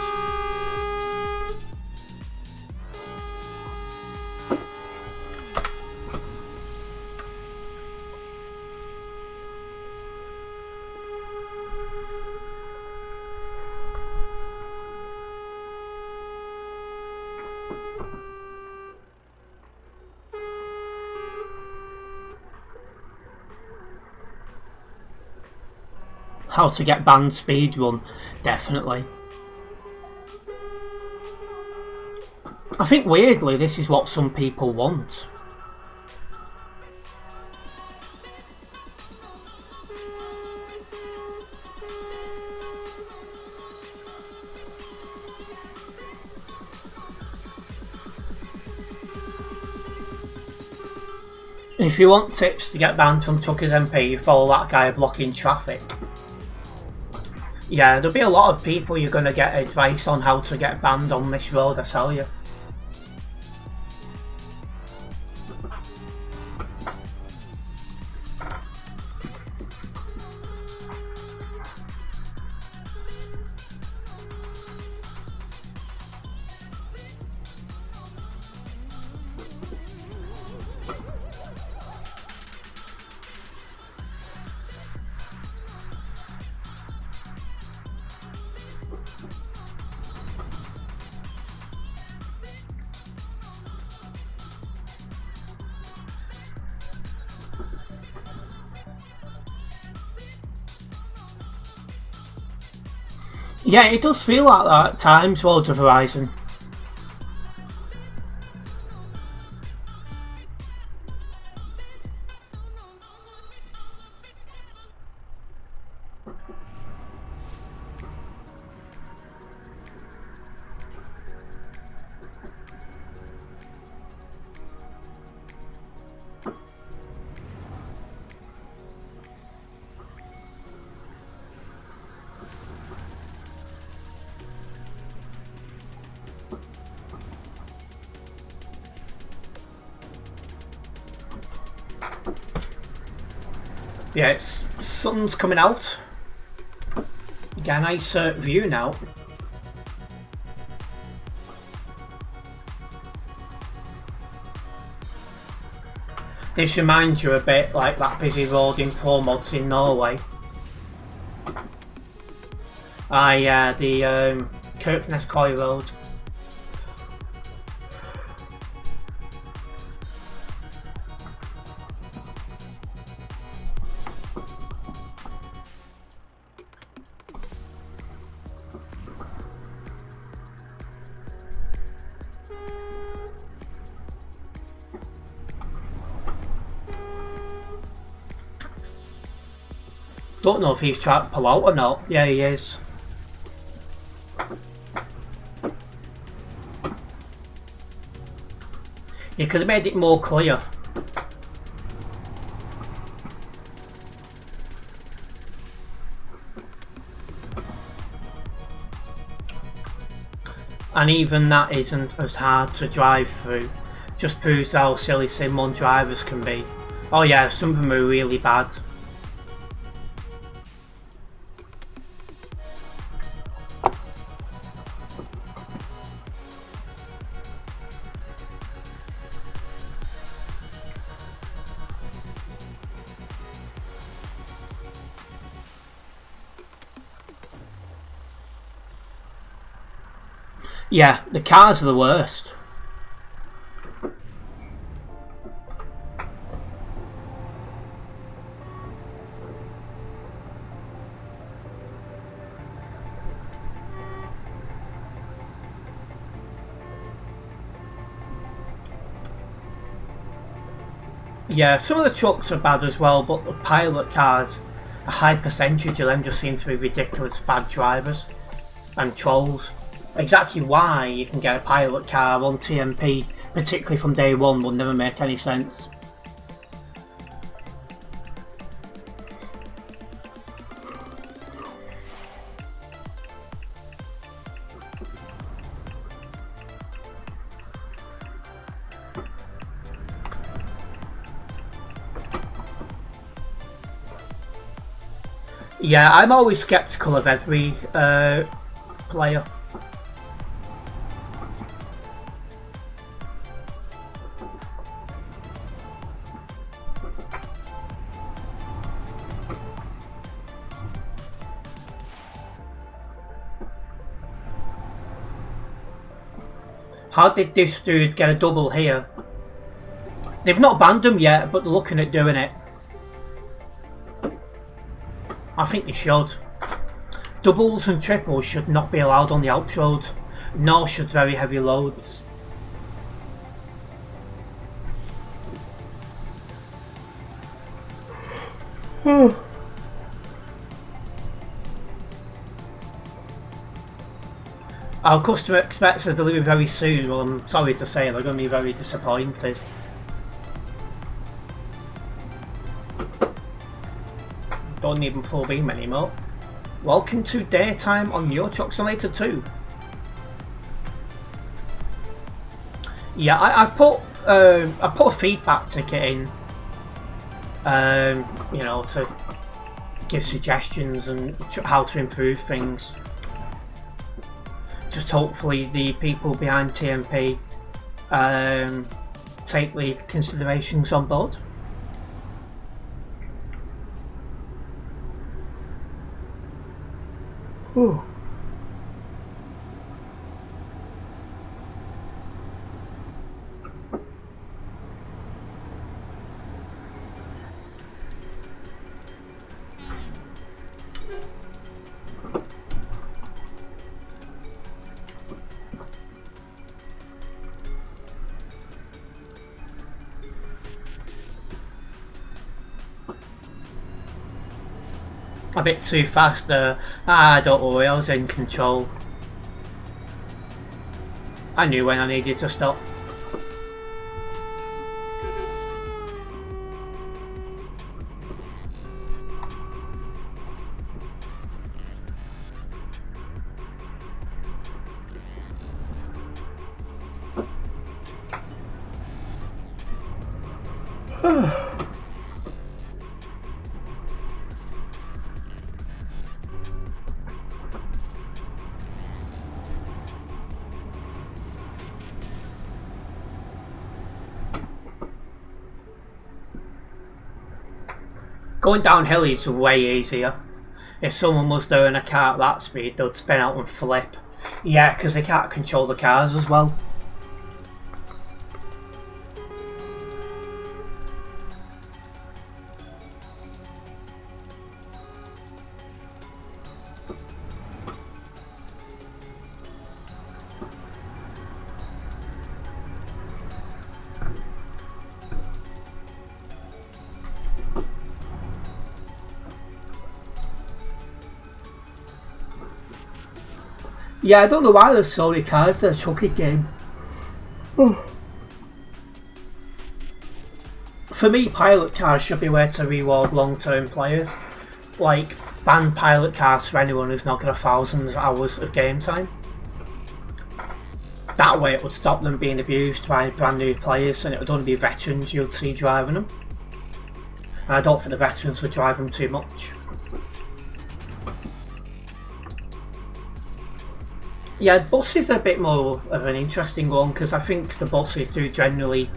How to get banned speedrun, definitely. I think weirdly this is what some people want. If you want tips to get banned from Tucker's MP, you follow that guy blocking traffic. Yeah, there'll be a lot of people you're going to get advice on how to get banned on this road, I tell you. Yeah, it does feel like that at times towards the Horizon. Yeah, sun's coming out. You get a nice view now. This reminds you a bit like that busy road in Pro Mods in Norway. The Kirkness Coy Road. Don't know if he's trying to pull out or not. Yeah, he is. You could have made it more clear. And even that isn't as hard to drive through. Just proves how silly Sim 1 drivers can be. Oh yeah, some of them are really bad. Yeah, the cars are the worst. Yeah, some of the trucks are bad as well, but the pilot cars, a high percentage of them just seem to be ridiculous bad drivers and trolls. Exactly why you can get a pilot car on TMP, particularly from day one, will never make any sense. Yeah, I'm always sceptical of every player. How did this dude get a double here? They've not banned him yet, but they're looking at doing it. I think they should. Doubles and triples should not be allowed on the Alps road, nor should very heavy loads. Our customer expects a delivery very soon. Well, I'm sorry to say they're going to be very disappointed. Don't need them full beam anymore. Welcome to daytime on Euro Truck Simulator 2. Yeah, I've put a feedback ticket in, you know, to give suggestions and how to improve things. Just hopefully the people behind TMP take the considerations on board. Ooh. A bit too fast there. Don't worry, I was in control. I knew when I needed to stop. Going downhill is way easier. If someone was doing a car at that speed, they'd spin out and flip. Yeah, because they can't control the cars as well. Yeah, I don't know why there's so many cars in a trucking game. For me, pilot cars should be where to reward long-term players. Like, ban pilot cars for anyone who's not got 1,000 hours of game time. That way it would stop them being abused by brand new players, and it would only be veterans you'd see driving them. And I don't think the veterans would drive them too much. Yeah, buses are a bit more of an interesting one because I think the buses do generally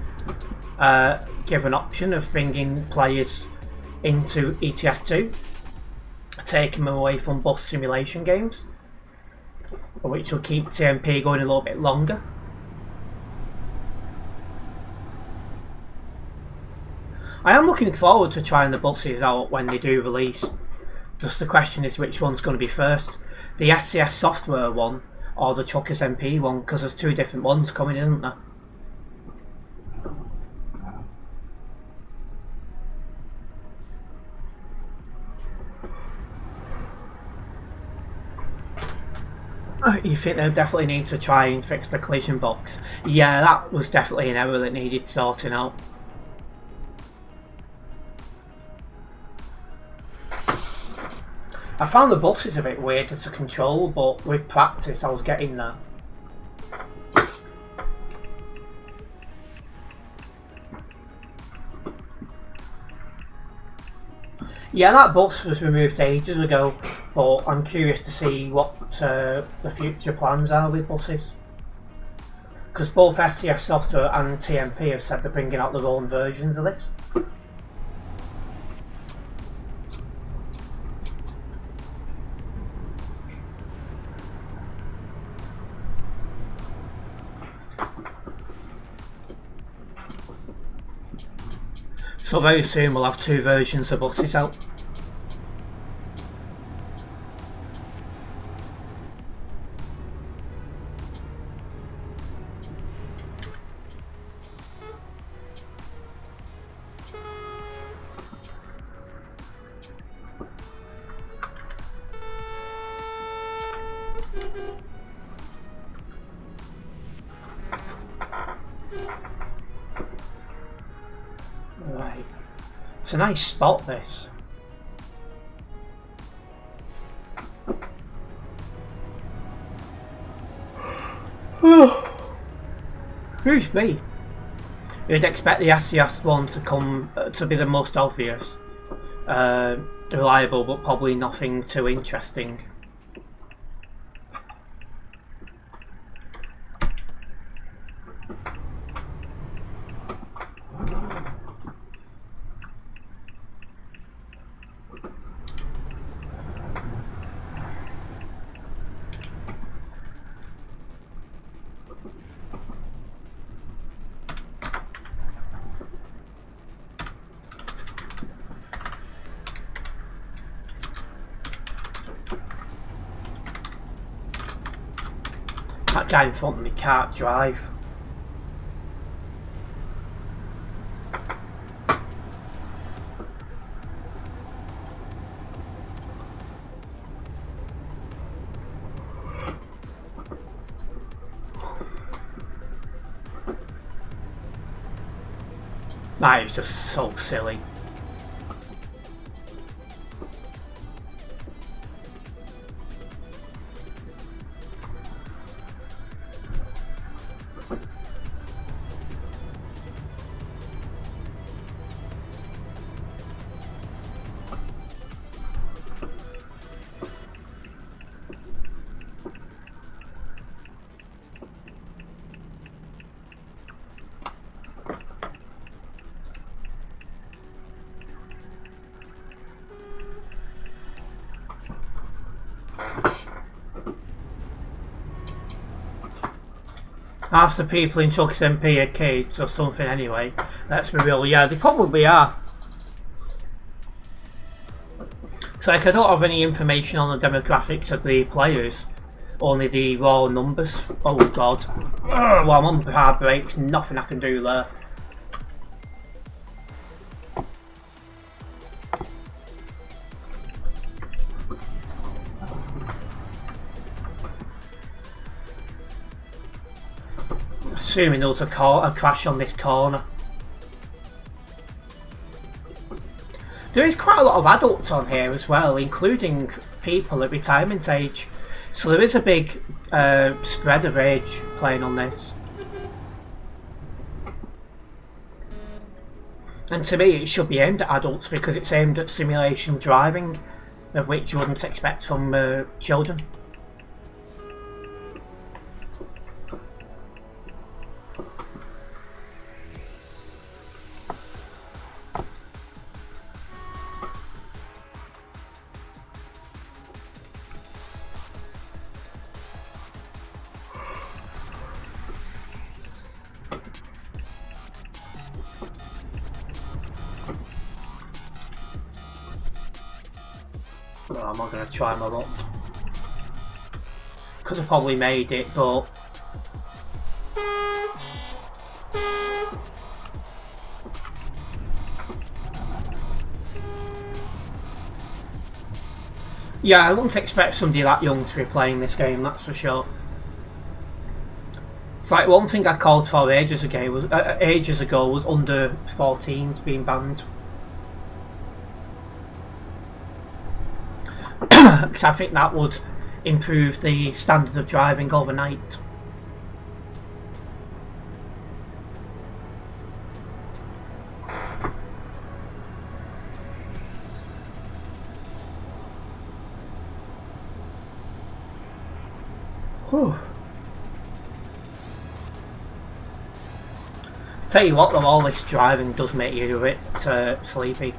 give an option of bringing players into ETS2, taking them away from bus simulation games. which will keep TMP going a little bit longer. I am looking forward to trying the buses out when they do release. Just the question is which one's going to be first, the SCS software one or the Truckers MP one, because there's two different ones coming, isn't there? You think they definitely need to try and fix the collision box? Yeah, that was definitely an error that needed sorting out. I found the buses a bit weirder to control, but with practice I was getting there. Yeah, that bus was removed ages ago, but I'm curious to see what the future plans are with buses. Because both SCS Software and TMP have said they're bringing out their own versions of this. So very soon we'll have two versions of buses out. Right. It's a nice spot, this. Excuse me. You'd expect the SCS one to come to be the most obvious, reliable, but probably nothing too interesting. That guy in front of me can't drive. That is just so silly. Half the people in Truckers MP are kids or something anyway. Let's be real, yeah, they probably are. So like, I don't have any information on the demographics of the players, only the raw numbers. Oh god. Well, I'm on hard brakes, nothing I can do there. Assuming there was a crash on this corner. There is quite a lot of adults on here as well, including people at retirement age. So there is a big spread of age playing on this. And to me it should be aimed at adults because it's aimed at simulation driving, of which you wouldn't expect from children. Well, I'm not going to try my luck. Could have probably made it, but... yeah, I wouldn't expect somebody that young to be playing this game, that's for sure. It's like one thing I called for ages ago was under 14s being banned. Because I think that would improve the standard of driving overnight. Whew. Tell you what though, all this driving does make you a bit sleepy.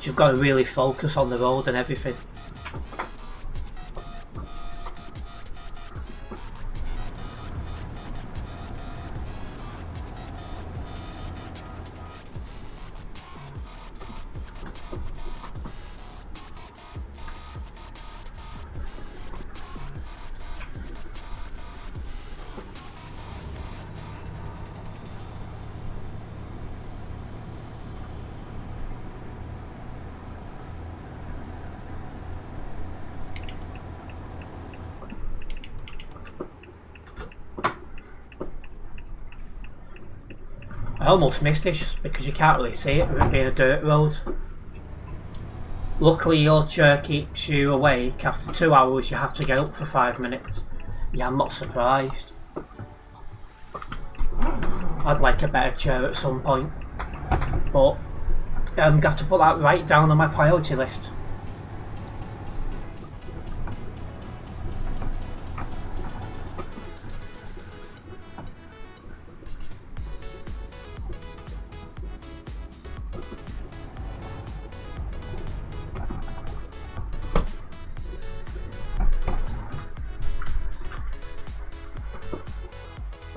You've got to really focus on the road and everything. I almost missed this because you can't really see it with it being a dirt road. Luckily your chair keeps you awake. After 2 hours you have to get up for 5 minutes. Yeah, I'm not surprised. I'd like a better chair at some point. But got to put that right down on my priority list.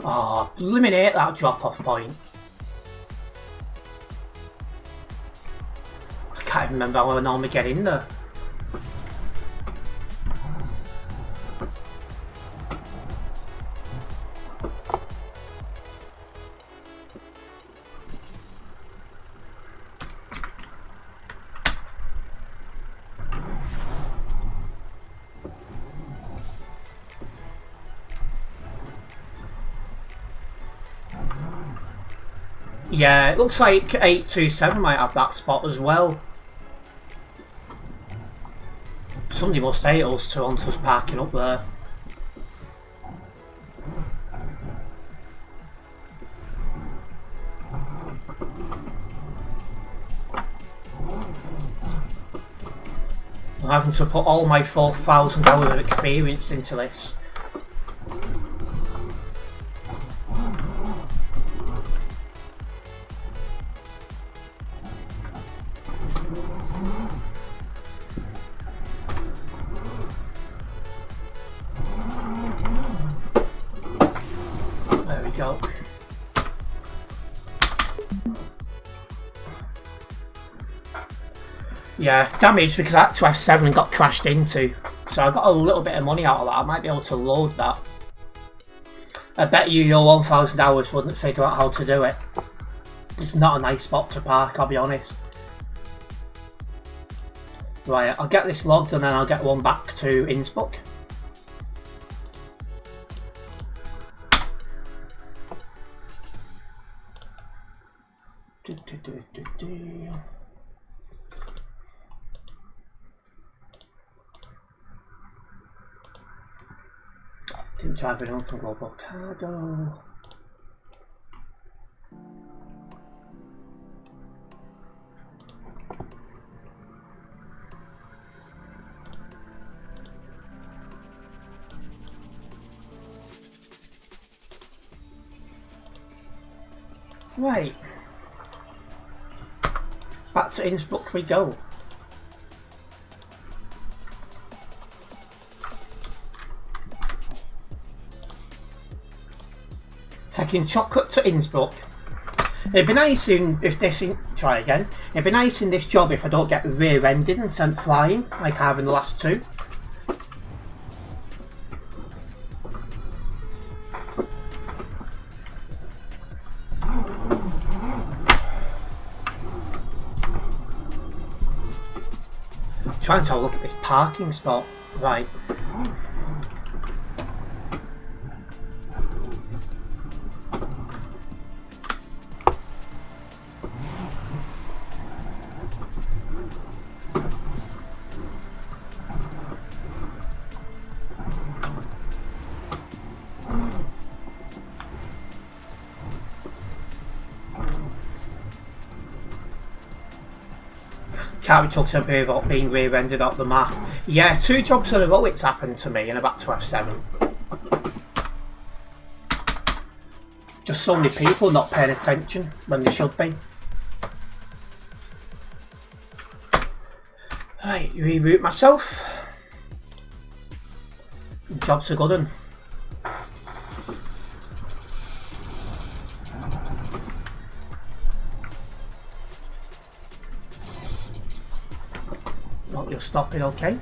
Oh, eliminate that drop-off point. I can't even remember how I normally get in there. Yeah, it looks like 827 might have that spot as well. Somebody must hate us to want us parking up there. I'm having to put all my 4,000 hours of experience into this. There we go. Yeah, damage because that 2F7 got crashed into. So I got a little bit of money out of that. I might be able to load that. I bet you your 1,000 hours wouldn't figure out how to do it. It's not a nice spot to park, I'll be honest. Right, I'll get this logged and then I'll get one back to Innsbruck. Didn't drive it home from Global Cargo. Right. Back to Innsbruck we go. Taking chocolate to Innsbruck. It'd be nice if this try again. It'd be nice in this job if I don't get rear-ended and sent flying like I have in the last two. Trying to have a look at this parking spot. Right. Can't be talking about being rear-ended off the map. Yeah, 2 jobs in a row it's happened to me, and I'm back to F7. Just so many people not paying attention when they should be. Right, reroute myself. Job's a good one. Well, you're stopping, okay.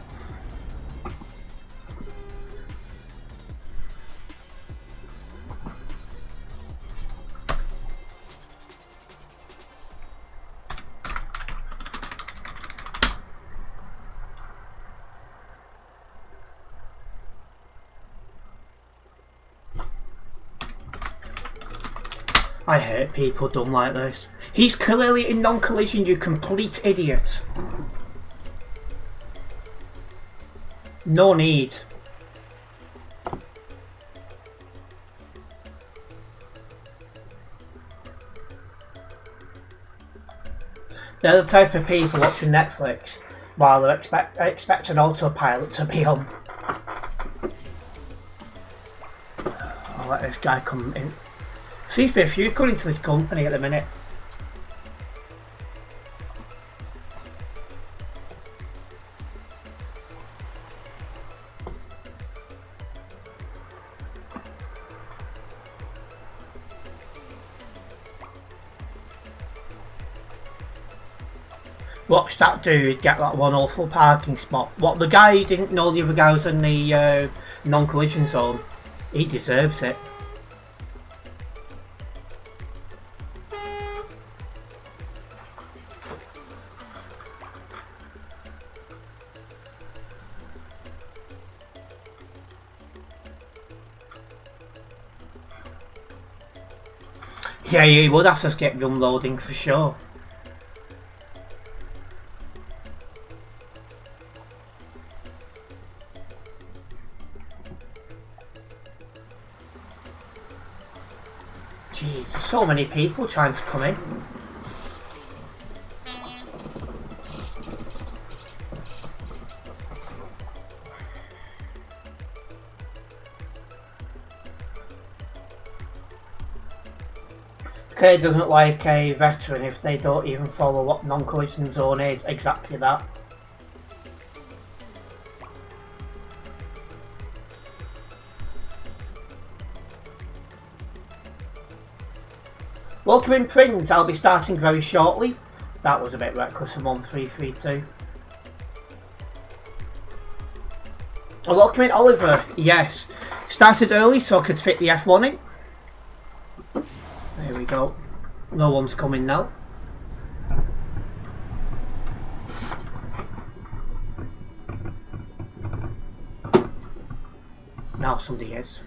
I hate people done like this. He's clearly in non-collision, you complete idiot. No need. They're the type of people watching Netflix while they're expecting autopilot to be on. I'll let this guy come in. See if a few coming into this company at the minute. Watch that dude get that one awful parking spot. What, the guy didn't know the other guy was in the non-collision zone? He deserves it. Yeah, you would have to skip the unloading for sure. Jeez, so many people trying to come in. K doesn't like a veteran if they don't even follow what non-collision zone is. Exactly that. Welcome in, Prince. I'll be starting very shortly. That was a bit reckless from 1332. Welcome in, Oliver. Yes. Started early so I could fit the F1 in. There we go. No one's coming now. Now somebody is.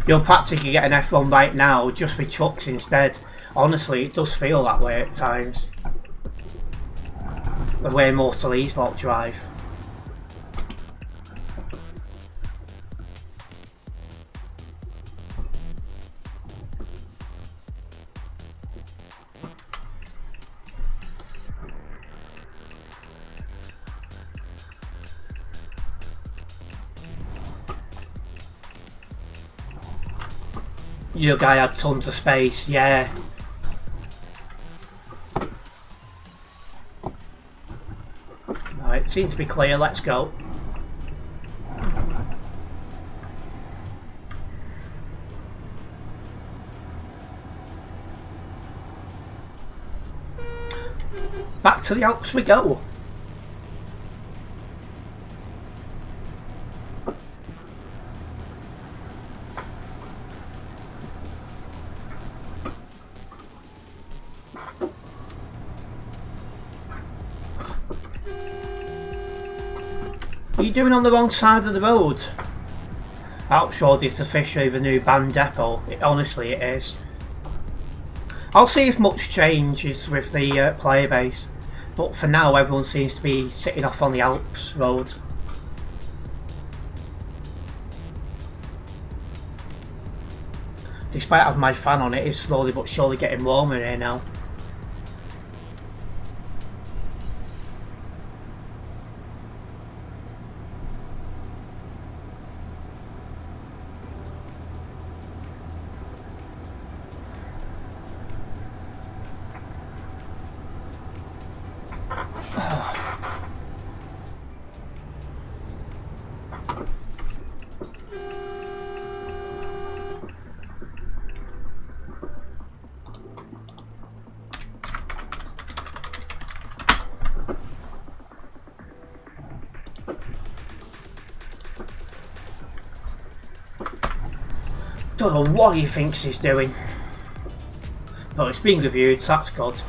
You'll practically get an F1 right now just for trucks instead. Honestly, it does feel that way at times. The way most of these lot drive. Your guy had tons of space, yeah. Seems to be clear, let's go. Back to the Alps we go. What are you doing on the wrong side of the road? Alps Road is officially the new band depot. Honestly, it is. I'll see if much changes with the player base, but for now everyone seems to be sitting off on the Alps Road. Despite having my fan on, it is slowly but surely getting warmer here now. Don't know what he thinks he's doing. But it's being reviewed, so that's good.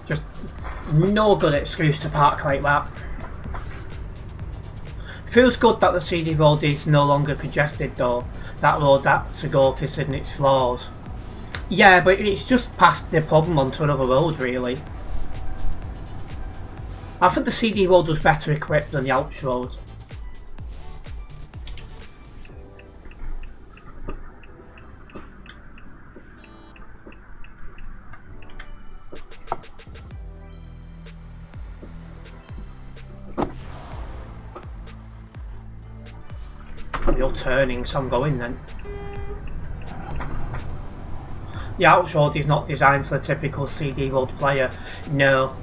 Just no good excuse to park like that. Feels good that the CD road is no longer congested though. That road had to go considering its flaws. Yeah, but it's just passed the problem onto another road really. I think the CD road was better equipped than the Alps road. You're turning, so I'm going then. The Alps road is not designed for the typical CD road player, no.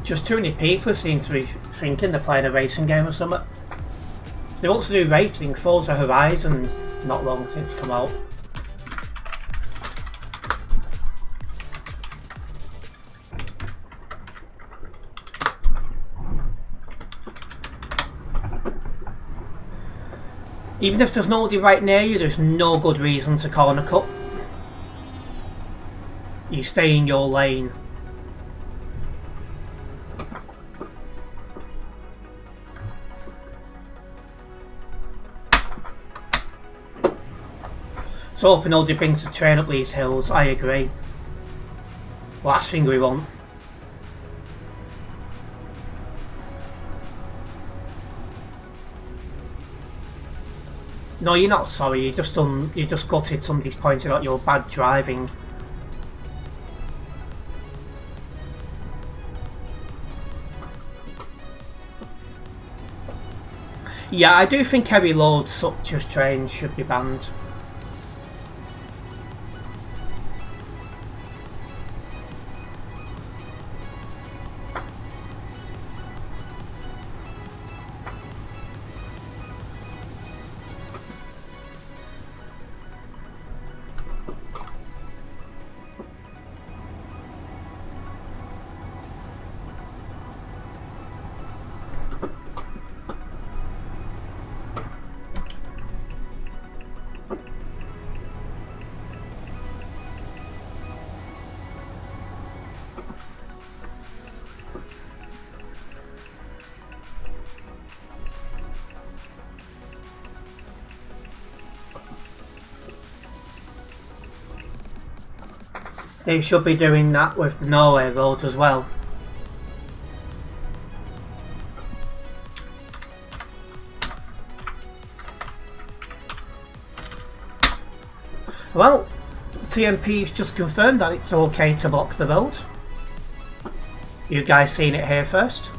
Just too many people seem to be thinking they're playing a racing game or something. They want to do racing. Forza Horizon's not long since come out. Even if there's nobody right near you, there's no good reason to corner cut. You stay in your lane. So hoping nobody brings a train up these hills, I agree. Last thing we want. No, you're not sorry, you just gutted somebody's pointed out your bad driving. Yeah, I do think heavy loads such as trains should be banned. They should be doing that with the Norway road as well. Well, TMP's just confirmed that it's okay to block the road. You guys seen it here first?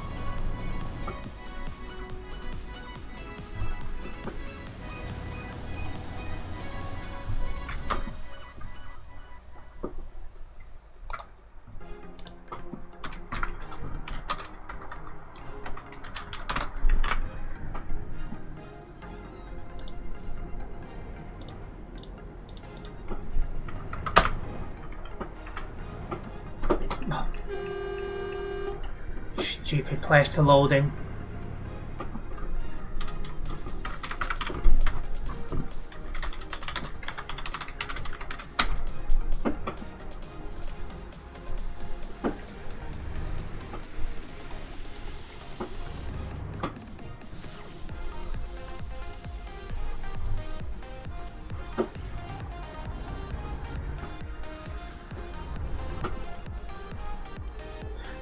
Stupid place to load in.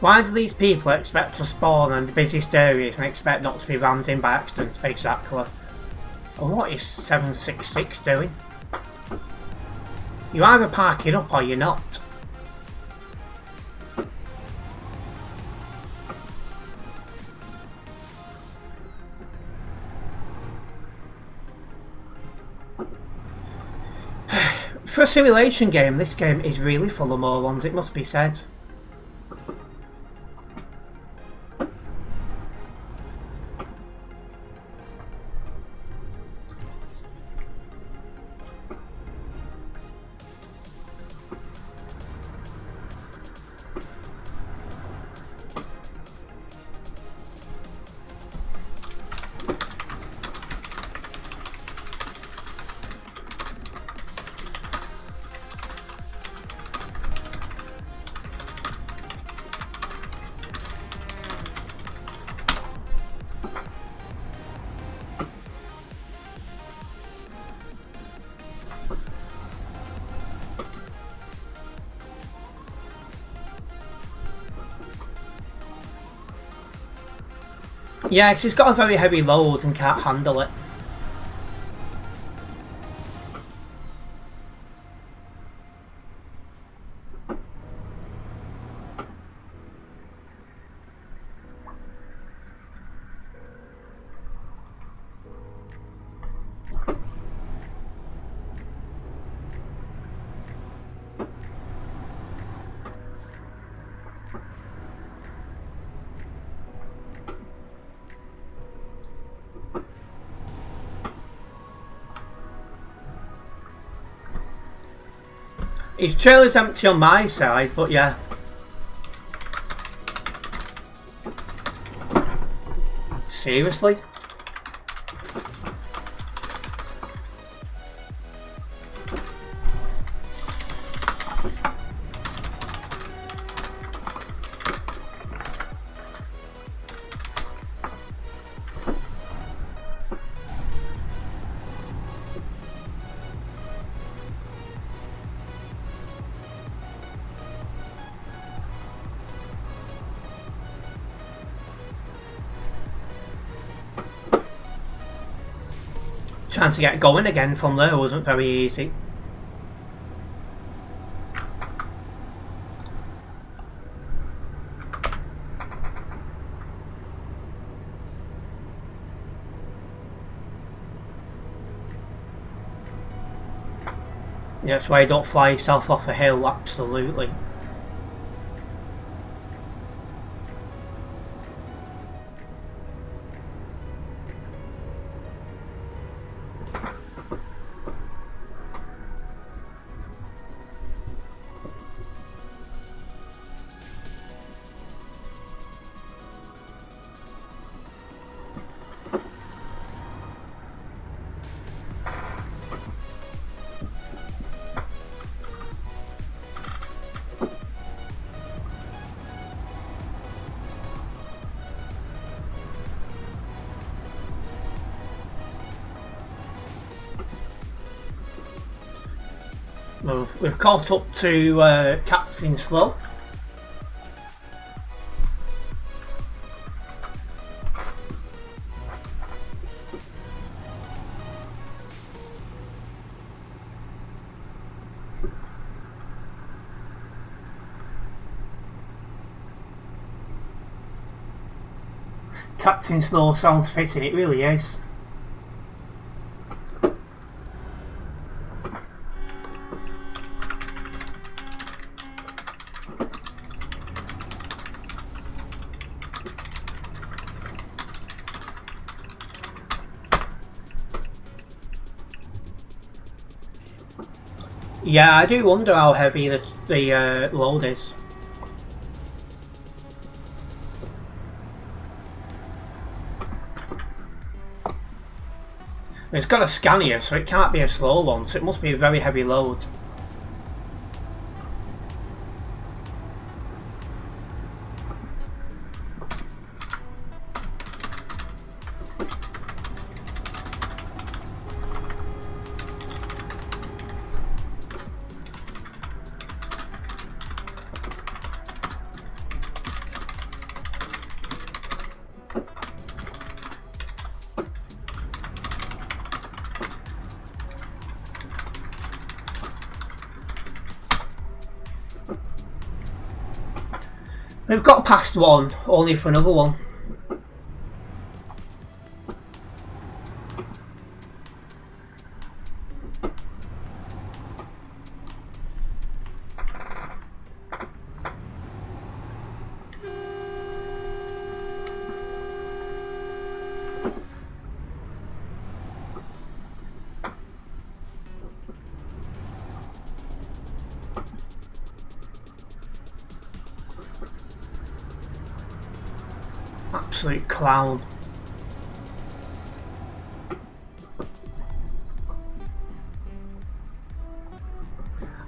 Why do these people expect to spawn in the busiest areas and expect not to be rammed in by accident? Exactly. And what is 766 doing? You're either parking up or you're not. For a simulation game, this game is really full of morons, it must be said. Yeah, because it's got a very heavy load and can't handle it. His trailer's empty on my side, but yeah. Seriously? Trying to get going again from there wasn't very easy. Yeah, that's why you don't fly yourself off a hill, absolutely. Well, we've caught up to Captain Slow. Captain Slow sounds fitting, it really is. Yeah, I do wonder how heavy the load is. It's got a scan here, so it can't be a slow one, so it must be a very heavy load. We've got past one, only for another one. Absolute clown.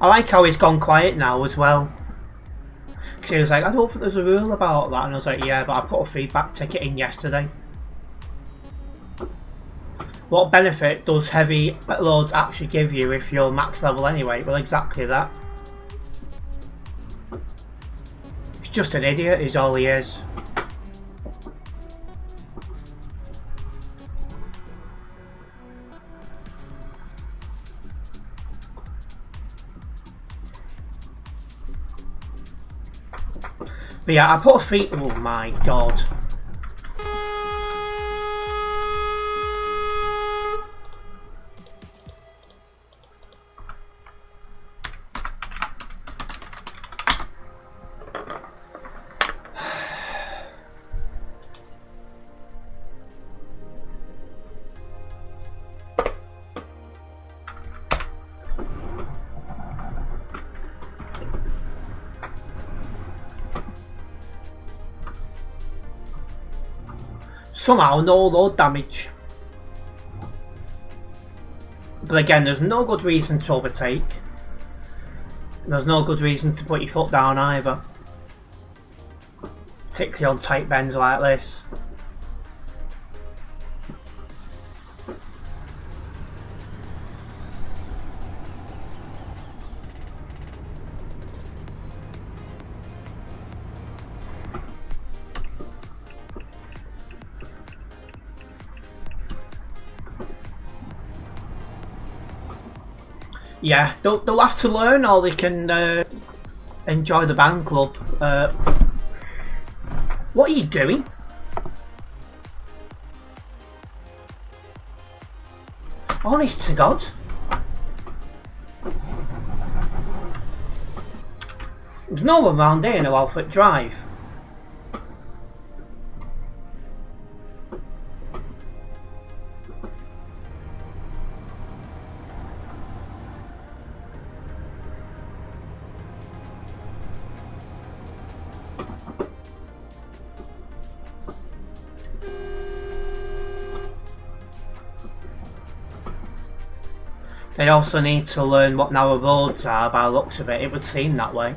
I like how he's gone quiet now as well. Because he was like, I don't think there's a rule about that. And I was like, yeah, but I put a feedback ticket in yesterday. What benefit does heavy loads actually give you if you're max level anyway? Well, exactly that. He's just an idiot, is all he is. But yeah, I put a feet. Oh my god. Somehow no load damage. But again, there's no good reason to overtake. There's no good reason to put your foot down either. Particularly on tight bends like this. Yeah, they'll have to learn, or they can enjoy the band club. What are you doing? Honest to God. There's no one round here no Alfred Drive. They also need to learn what narrow roads are by the looks of it. It would seem that way.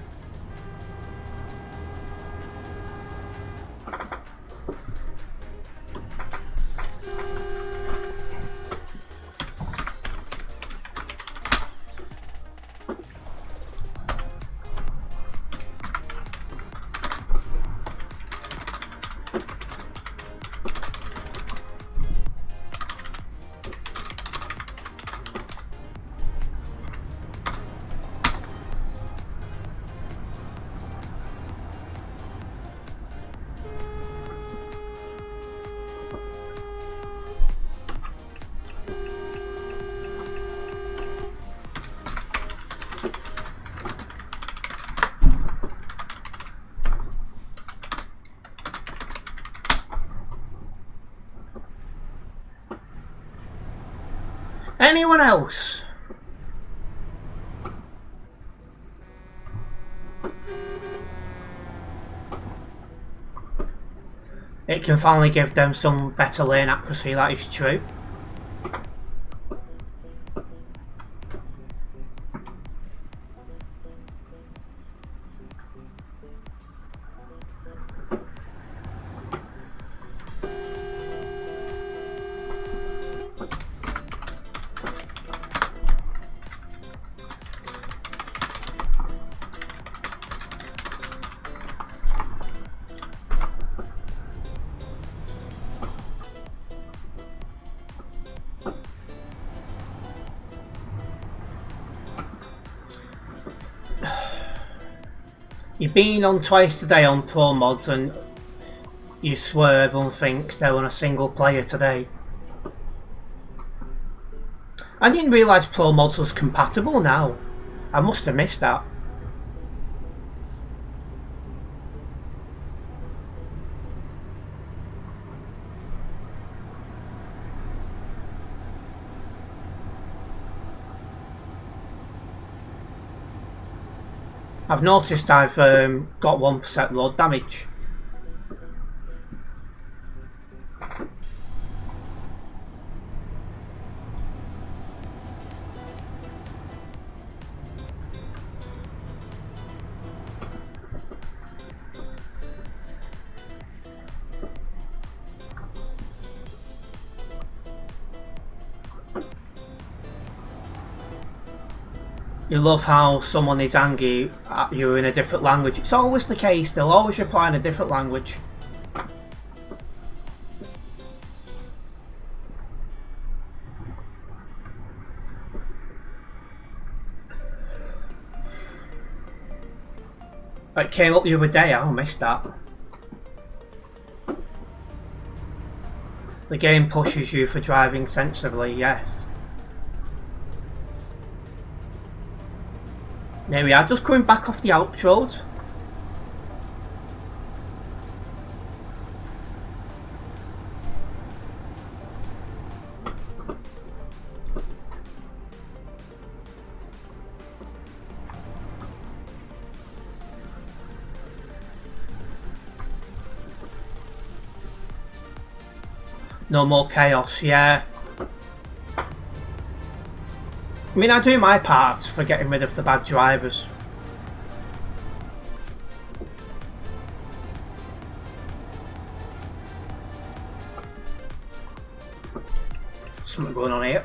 Anyone else? It can finally give them some better lane accuracy, that is true. You've been on twice today on Pro Mods and you swear everyone thinks they're on a single player today. I didn't realise Pro Mods was compatible now. I must have missed that. I've noticed I've got 1% load damage. You love how someone is angry at you in a different language. It's always the case, they'll always reply in a different language. It came up the other day, I missed that. The game pushes you for driving sensibly, yes. There we are, just coming back off the Alps road. No more chaos, yeah. I mean, I do my part for getting rid of the bad drivers. Something going on here.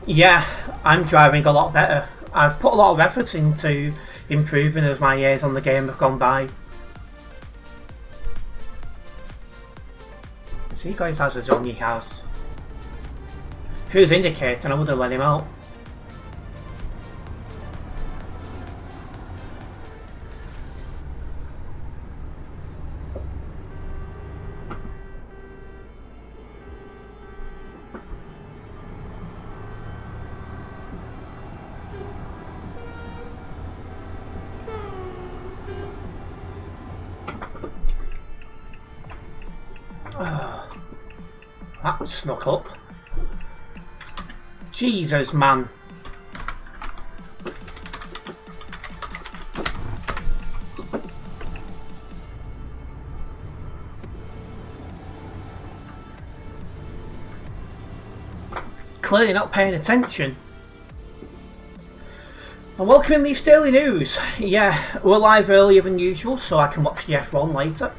Yeah, I'm driving a lot better. I've put a lot of effort into improving as my years on the game have gone by. See, guys has a zone he has. If he was indicating, I would have let him out. That snuck up. Jesus, man. Clearly not paying attention. And welcome these daily news. Yeah, we're live earlier than usual so I can watch the F1 later.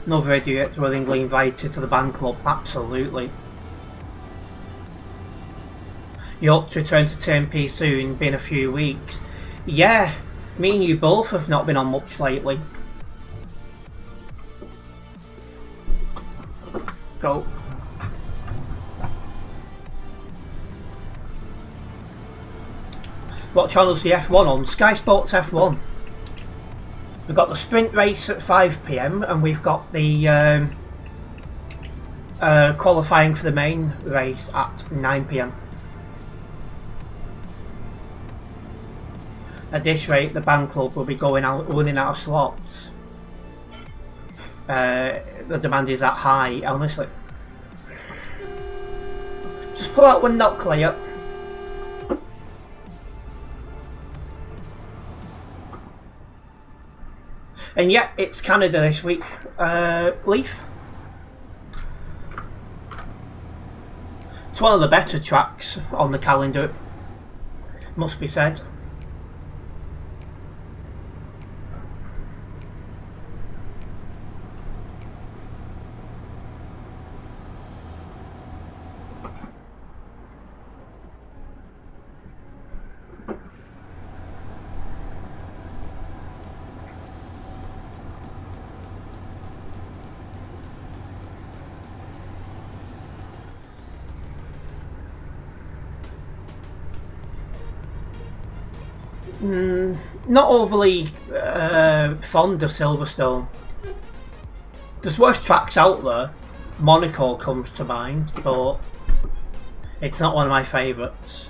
Another idiot willingly invited to the band club, absolutely. You hope to return to TMP soon, been a few weeks. Yeah, me and you both have not been on much lately. Go. What channel's the F1 on? Sky Sports F1. We've got the sprint race at 5 PM and we've got the qualifying for the main race at 9 PM. At this rate, the band club will be running out of slots. The demand is that high, honestly. Just pull out when not clear. And yeah, it's Canada this week. Leaf. It's one of the better tracks on the calendar, must be said. Not overly fond of Silverstone. There's worse tracks out there. Monaco comes to mind, but it's not one of my favourites.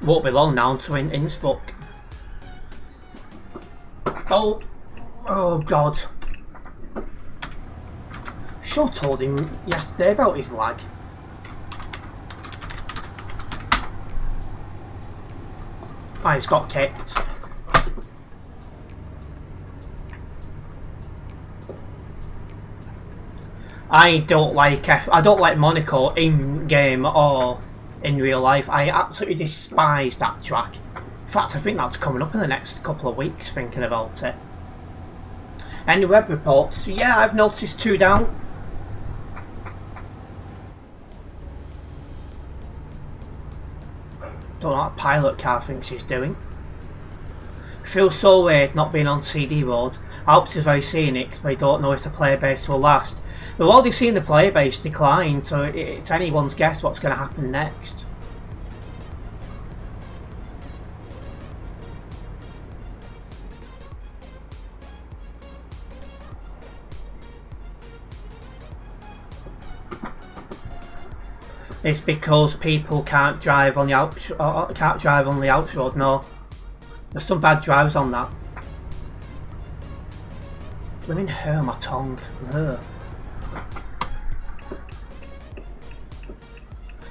Won't be long now to Innsbruck. Oh God. Sure told him yesterday about his lag. Ah, he's got kicked. I don't like Monaco in game or in real life. I absolutely despise that track. In fact, I think that's coming up in the next couple of weeks, thinking about it. Any web reports? Yeah, I've noticed 2 down. Don't know what a pilot car thinks he's doing. Feels so weird not being on CD Road. Alps is very scenic, but I don't know if the player base will last. We've already seen the player base decline, so it's anyone's guess what's going to happen next. It's because people can't drive on the Alps, road. No, there's some bad drives on that. Let me hurt my tongue. Ugh.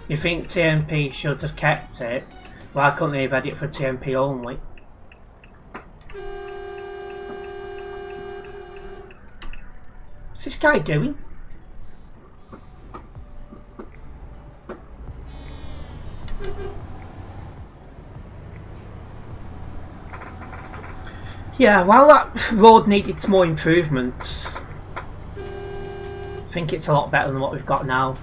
You think TMP should have kept it? Why couldn't they have had it for TMP only? What's this guy doing? Yeah, while that road needed more improvements, I think it's a lot better than what we've got now.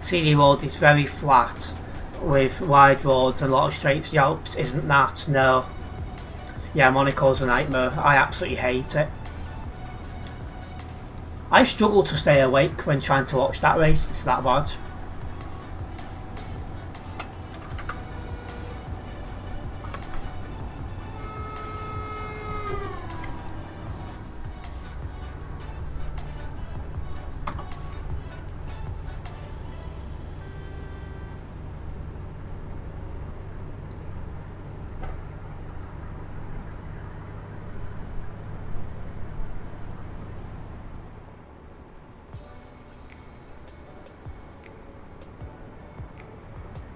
CD Road is very flat with wide roads and a lot of straights. The Alps isn't that, no. Yeah, Monaco's a nightmare. I absolutely hate it. I struggle to stay awake when trying to watch that race, it's that bad.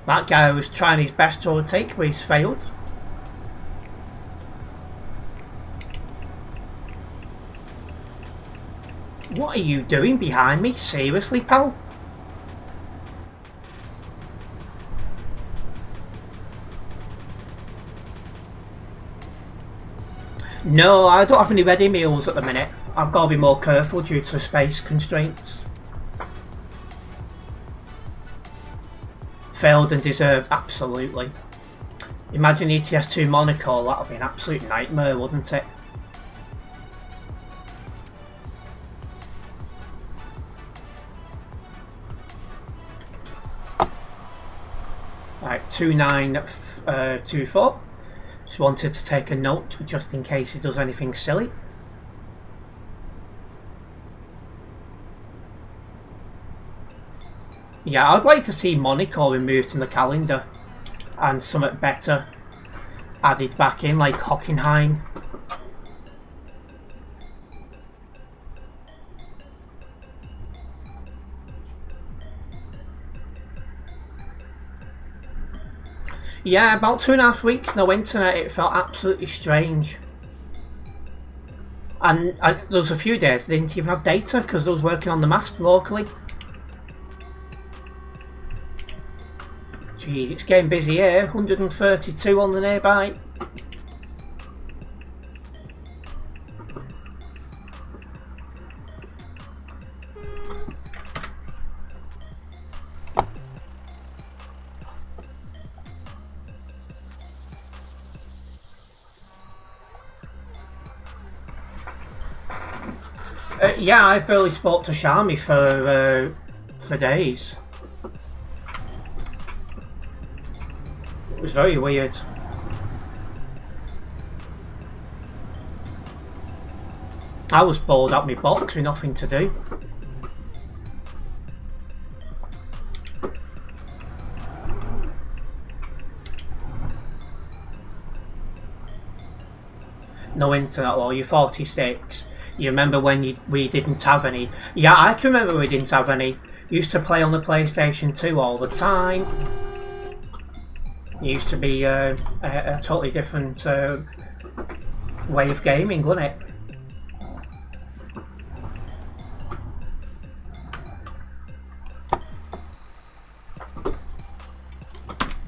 That guy was trying his best to overtake, but he's failed. What are you doing behind me? Seriously, pal? No, I don't have any ready meals at the minute. I've got to be more careful due to space constraints. Failed and deserved, absolutely. Imagine ETS2 Monaco, that would be an absolute nightmare, wouldn't it? Right, 2924. Just wanted to take a note just in case he does anything silly. Yeah, I'd like to see Monaco removed from the calendar and something better added back in, like Hockenheim. Yeah, about 2.5 weeks no internet. It felt absolutely strange. And there was a few days I didn't even have data because I was working on the mast locally. Geez, it's getting busy here. 132 on the nearby. Yeah, I barely spoke to Shami for days. It was very weird. I was bored out my box with nothing to do. No internet, well, you're 46. You remember when we didn't have any? Yeah, I can remember we didn't have any. Used to play on the PlayStation 2 all the time. It used to be a totally different way of gaming, wasn't it?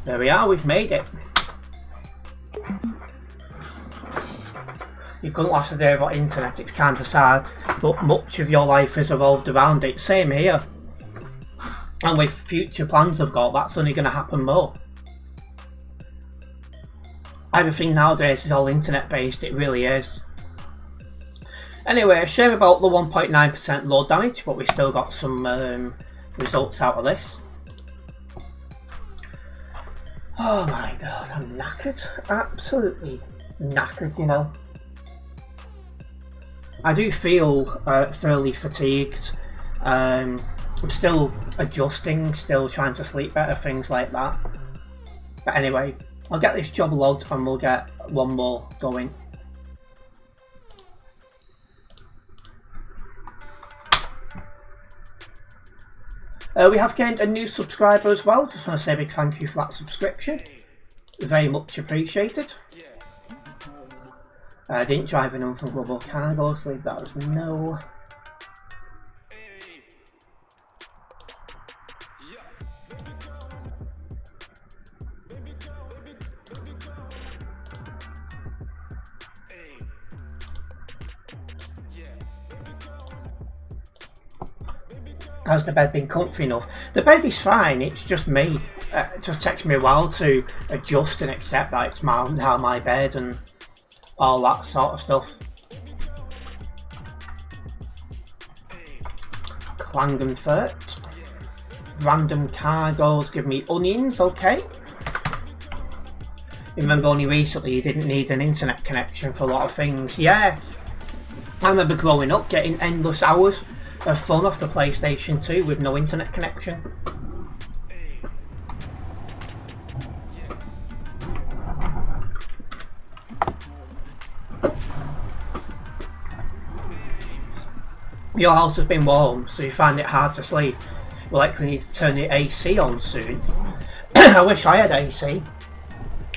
There we are, we've made it. You couldn't last a day without internet, it's kind of sad, but much of your life has evolved around it. Same here. And with future plans I've got, that's only going to happen more. Everything nowadays is all internet based, it really is. Anyway, a shame about the 1.9% load damage, but we still got some results out of this. Oh my god, I'm knackered. Absolutely knackered, you know. I do feel fairly fatigued. I'm still adjusting, still trying to sleep better, things like that. But anyway, I'll get this job logged and we'll get one more going. We have gained a new subscriber as well. Just want to say a big thank you for that subscription. Very much appreciated. I didn't drive in from Global Cargo, so leave that as no. Has the bed been comfy enough? The bed is fine, it's just me. It just takes me a while to adjust and accept that it's now my bed and all that sort of stuff. Klagenfurt. Random cargoes give me onions, okay. Remember only recently you didn't need an internet connection for a lot of things. Yeah, I remember growing up getting endless hours of fun off the PlayStation 2 with no internet connection. Your house has been warm, so you find it hard to sleep. We'll likely need to turn the AC on soon. I wish I had AC.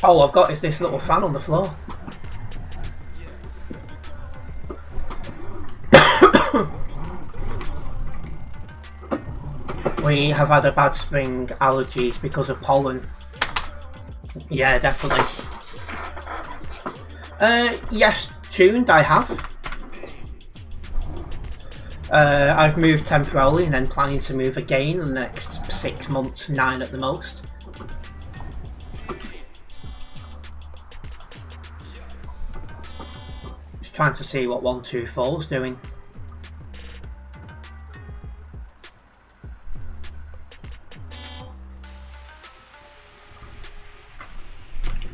All I've got is this little fan on the floor. We have had a bad spring, allergies because of pollen. Yeah, definitely. Yes, tuned I have. I've moved temporarily and then planning to move again in the next 6 months, 9 at the most. Just trying to see what 124 is doing.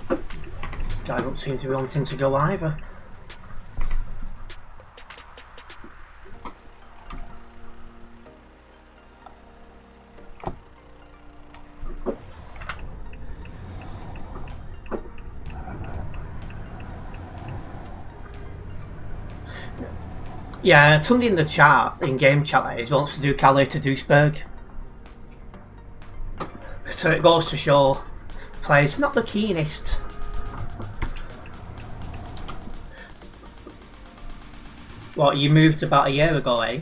This guy don't seem to be wanting to go either. Yeah, somebody in the chat, in game chat that is, wants to do Calais to Duisburg. So it goes to show players not the keenest. What, you moved about a year ago, eh?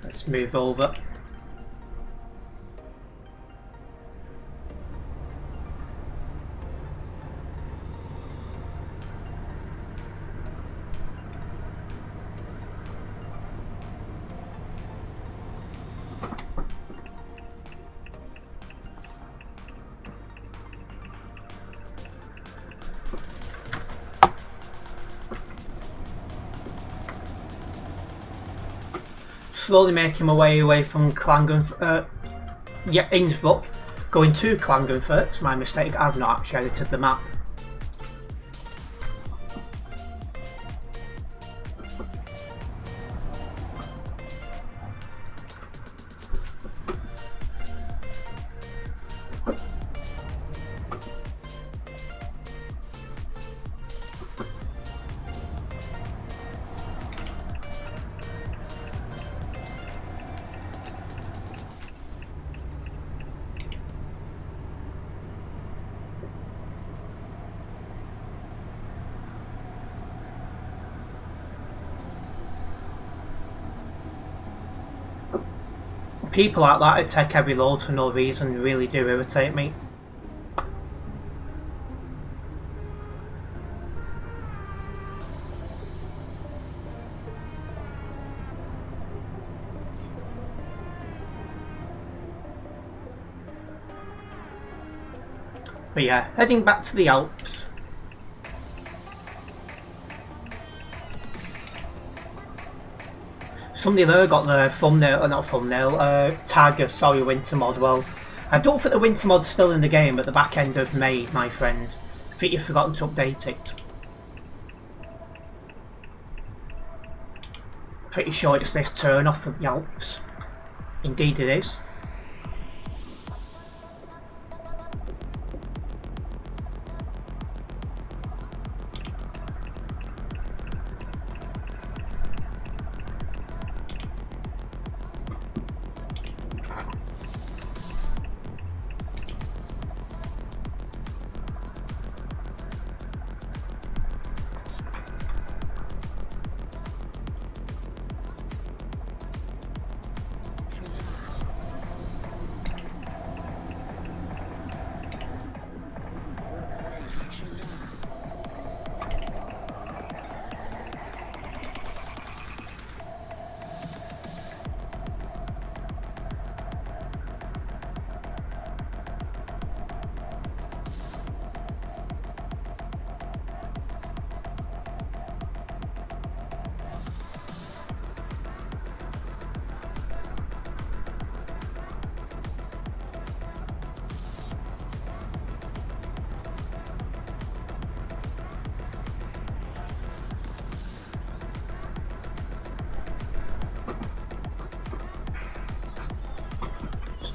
Let's move over. Slowly making my way away from Innsbruck, going to Klagenfurt. My mistake, I've not actually edited the map. People like that who take heavy loads for no reason really do irritate me. But yeah, heading back to the Alps. Somebody there got the tag of sorry winter mod. Well, I don't think the winter mod's still in the game at the back end of May, my friend. I think you've forgotten to update it. Pretty sure it's this turn off of the Alps. Indeed it is.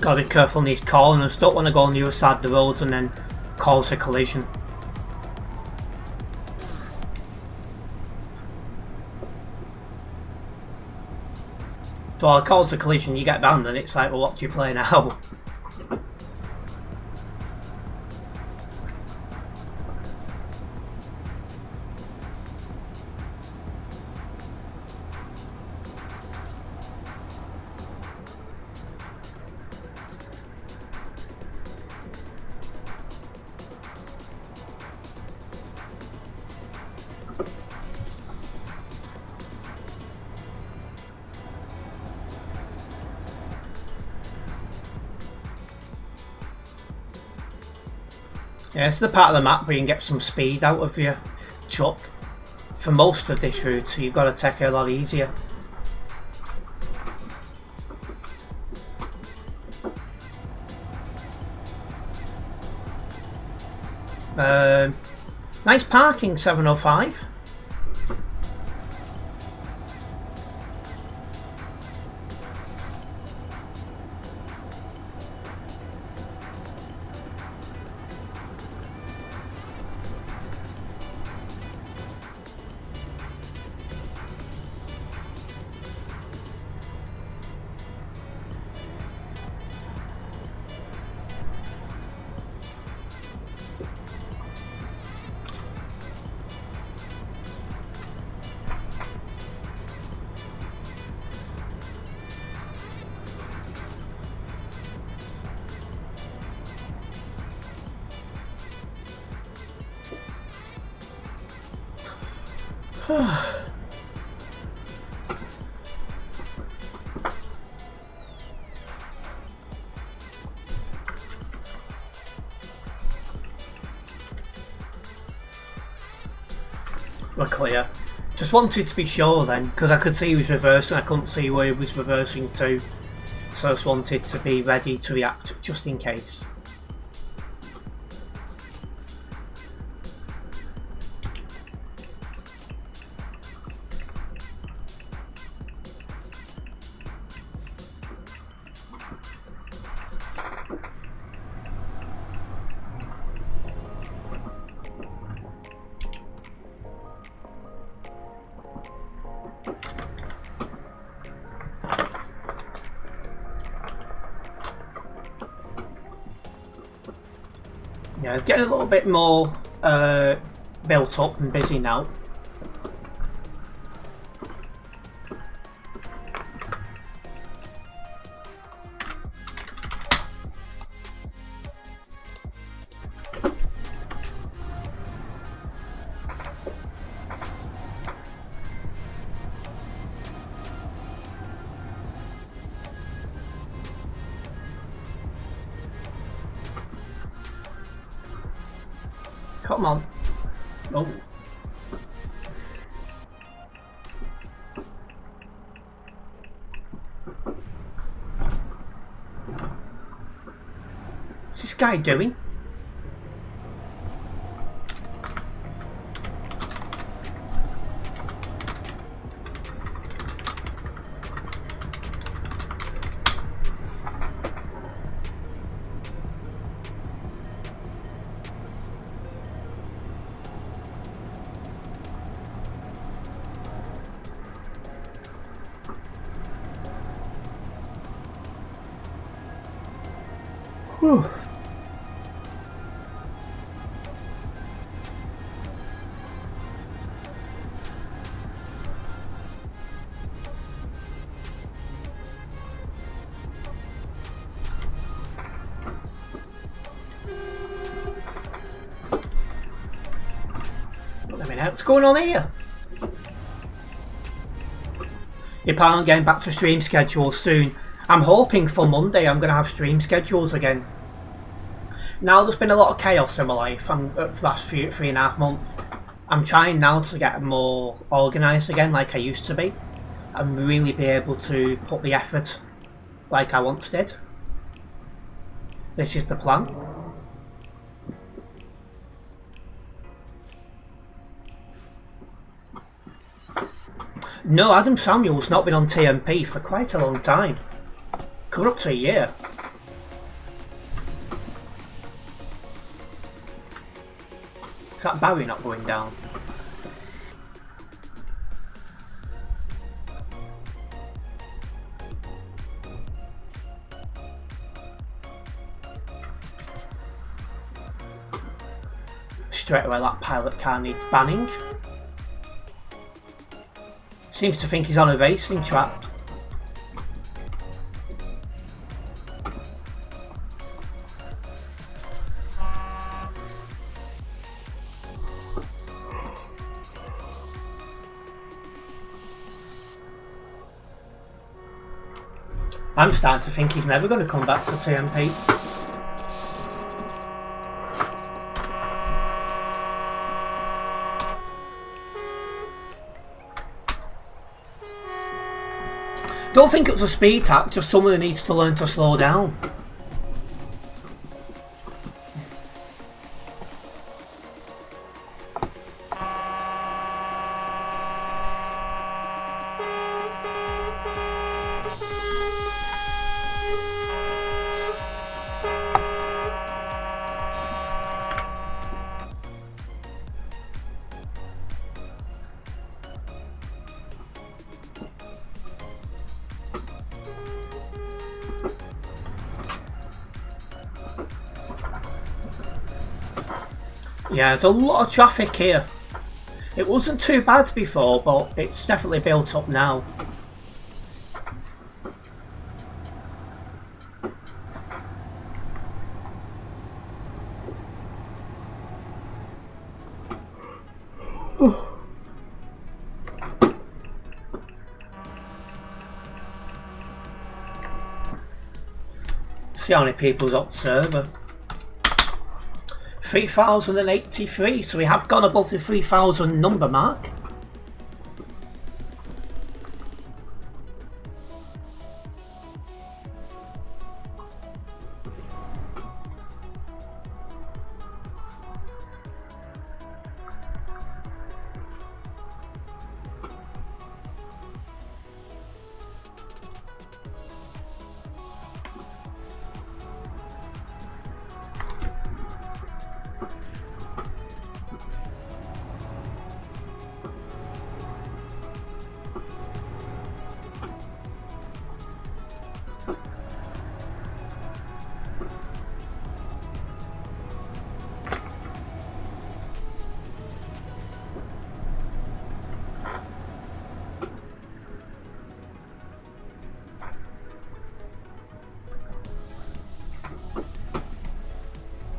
Gotta be careful in these corners, don't want to go on the other side of the road and then cause a collision. So I'll cause a collision, you get down and it's like, well, what do you play now? Yeah, this is the part of the map where you can get some speed out of your truck. For most of this route, so you've got to take it a lot easier. Nice parking, 705. We're clear. Just wanted to be sure then, because I could see he was reversing, I couldn't see where he was reversing to. So I just wanted to be ready to react just in case. Yeah, it's getting a little bit more built up and busy now. Come on. Oh. What's this guy doing? Whew. Wait a minute, what's going on here? You're planning on getting back to stream schedule soon. I'm hoping for Monday I'm going to have stream schedules again. Now there's been a lot of chaos in my life for the last 3.5 months. I'm trying now to get more organised again like I used to be. And really be able to put the effort like I once did. This is the plan. No, Adam Samuel's not been on TMP for quite a long time. Coming up to a year. Is that barrier not going down? Straight away that pilot car needs banning. Seems to think he's on a racing track. I'm starting to think he's never going to come back to TMP. Don't think it was a speed tap, just someone who needs to learn to slow down. Yeah, there's a lot of traffic here. It wasn't too bad before, but it's definitely built up now. See how many people's on server. 3,083, so we have gone above the 3,000 number mark.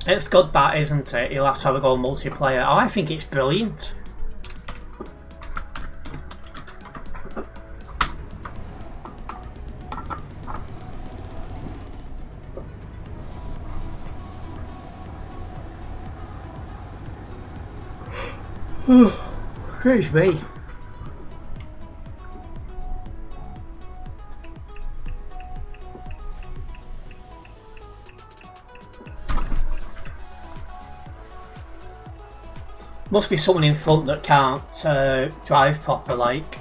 It's good that, isn't it? You'll have to have a go multiplayer. Oh, I think it's brilliant. Excuse me. Must be someone in front that can't drive proper, like.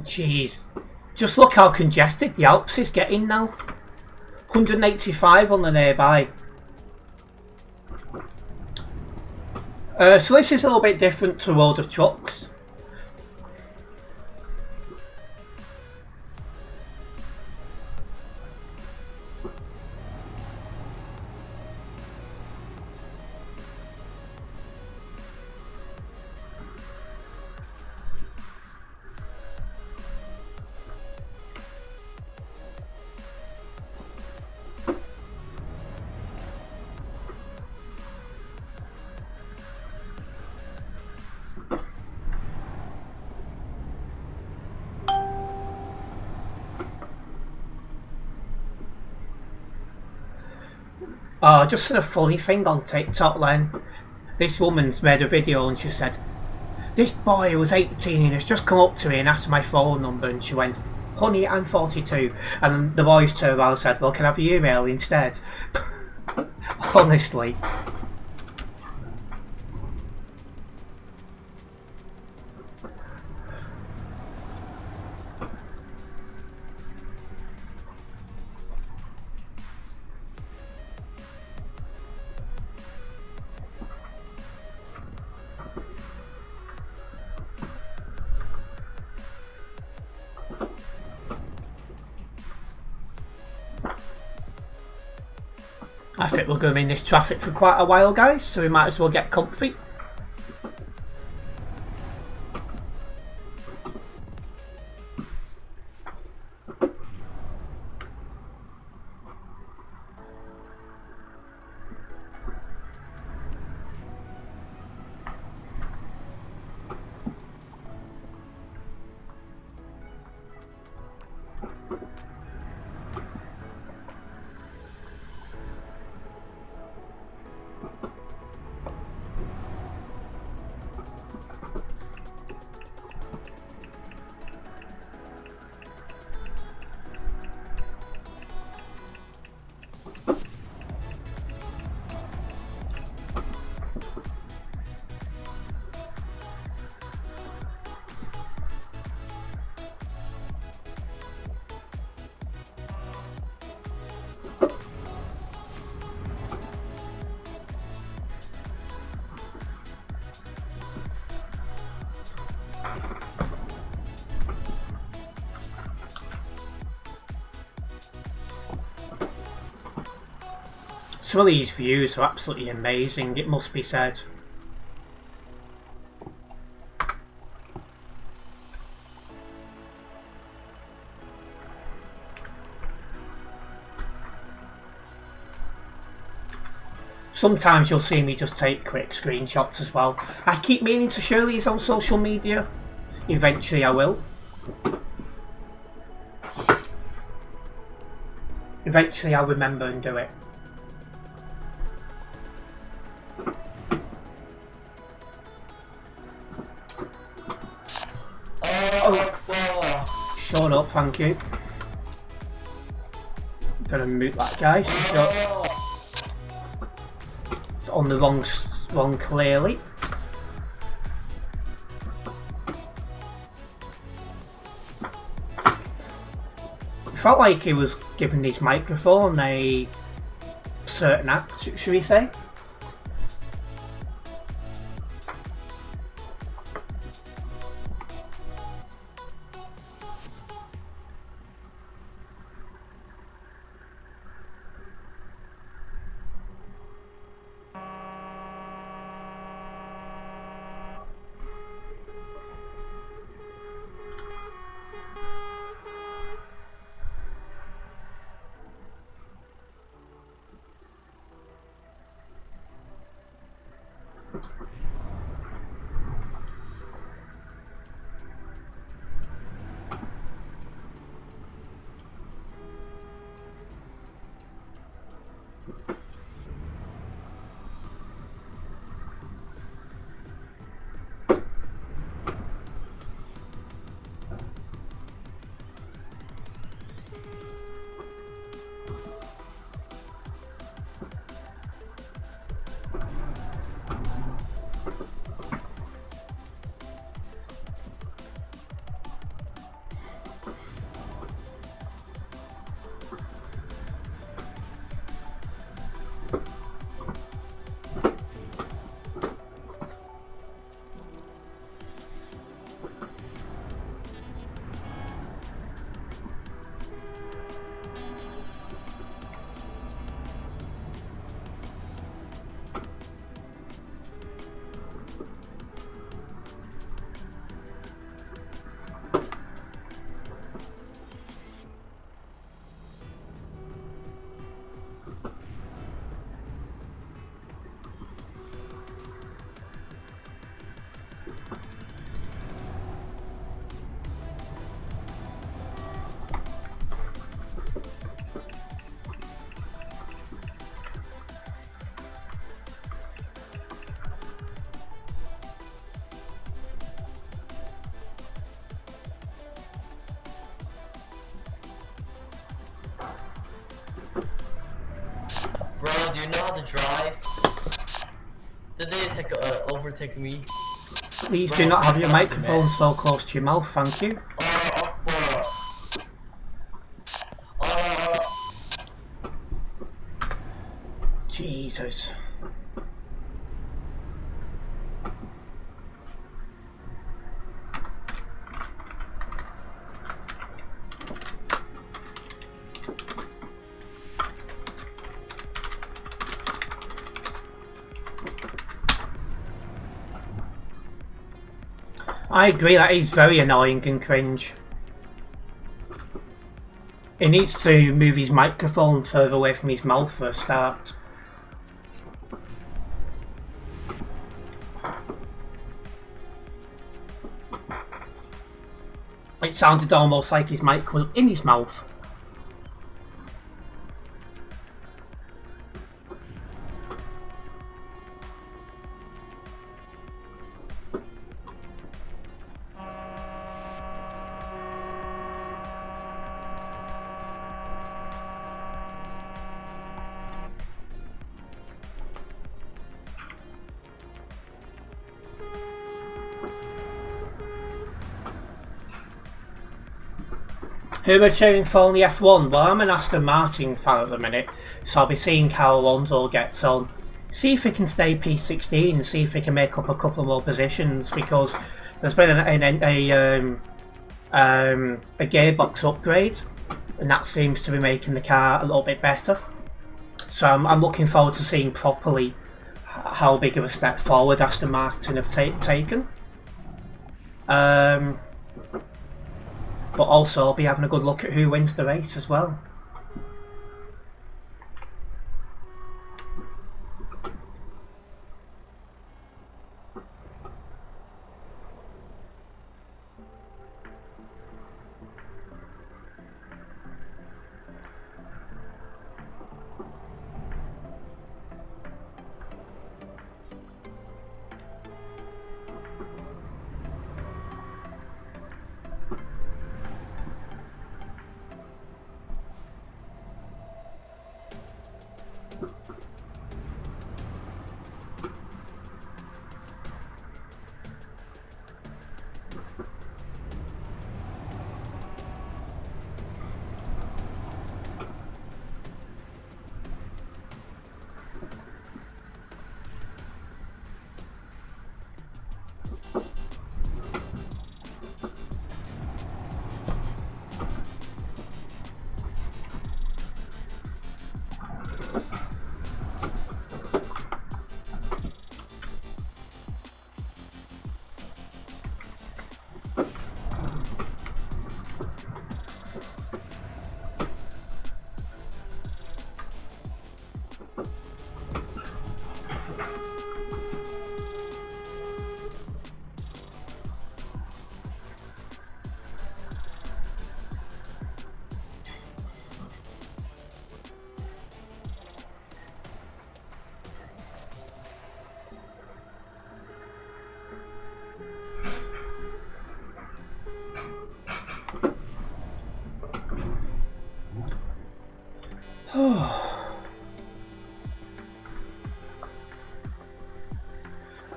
Jeez, just look how congested the Alps is getting now. 185 on the nearby. So this is a little bit different to World of Trucks. Oh, just seen a funny thing on TikTok then. This woman's made a video and she said, this boy who was 18 has just come up to me and asked my phone number, and she went, honey, I'm 42. And the boys turned around and said, well, can I have your email instead? Honestly. I think we're going to be in this traffic for quite a while, guys, so we might as well get comfy. Some of these views are absolutely amazing, it must be said. Sometimes you'll see me just take quick screenshots as well. I keep meaning to show these on social media. Eventually I will. Eventually I'll remember and do it. Oh, shut up, thank you. I'm gonna mute that guy. It's on the wrong clearly. It felt like he was giving his microphone a certain act, should we say? how to drive. Did they overtake me? Please do not have your microphone so close to your mouth, thank you. Jesus. I agree, that is very annoying and cringe. He needs to move his microphone further away from his mouth for a start. It sounded almost like his mic was in his mouth. Who are cheering for in the F1? Well, I'm an Aston Martin fan at the minute, so I'll be seeing how Alonso gets on. See if he can stay P16, see if he can make up a couple more positions, because there's been a gearbox upgrade, and that seems to be making the car a little bit better. So I'm looking forward to seeing properly how big of a step forward Aston Martin have taken. But also I'll be having a good look at who wins the race as well.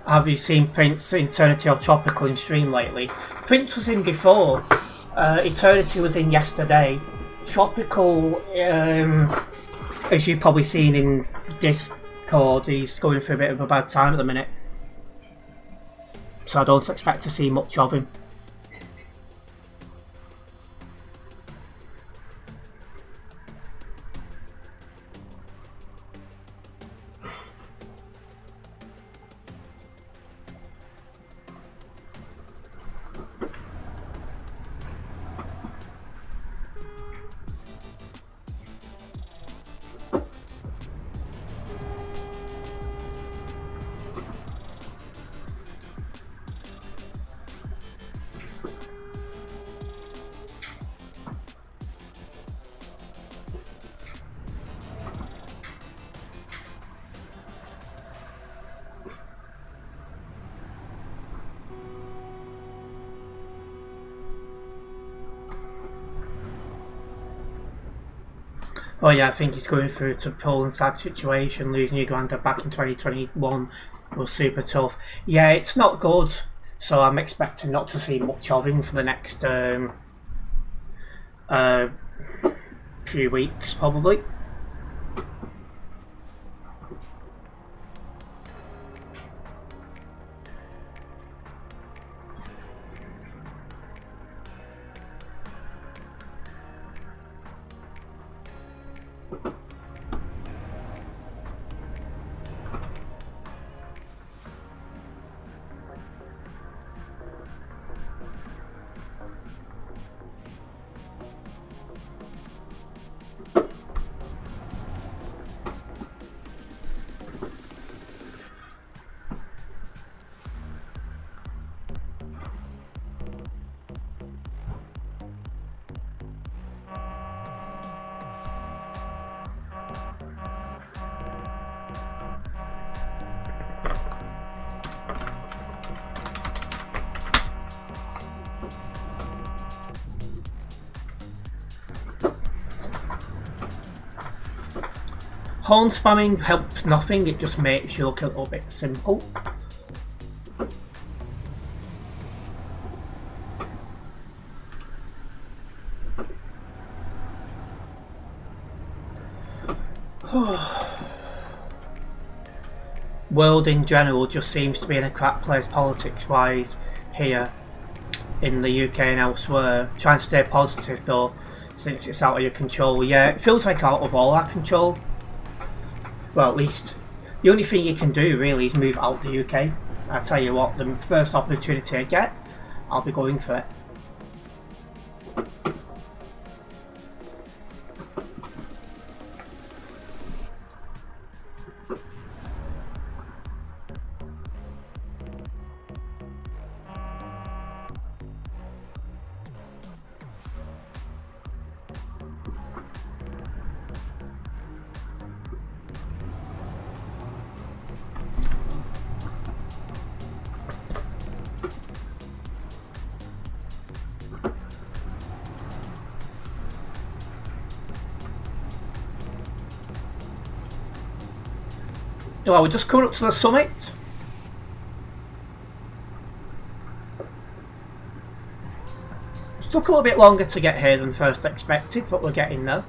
Have you seen Prince Eternity or Tropical in stream lately? Prince was in before. Eternity was in yesterday. Tropical, as you've probably seen in Discord, he's going through a bit of a bad time at the minute. So I don't expect to see much of him. Oh yeah, I think he's going through a poor and sad situation. Losing your granddad back in 2021 was super tough. Yeah, it's not good. So I'm expecting not to see much of him for the next few weeks, probably. Horn spamming helps nothing, it just makes you look a little bit simple. World in general just seems to be in a crap place politics wise here in the UK and elsewhere. Try and stay positive though, since it's out of your control. Yeah, it feels like out of all our control. Well, at least the only thing you can do really is move out the UK. I tell you what, the first opportunity I get, I'll be going for it. Well, we're just coming up to the summit. It took a little bit longer to get here than first expected, but we're getting there.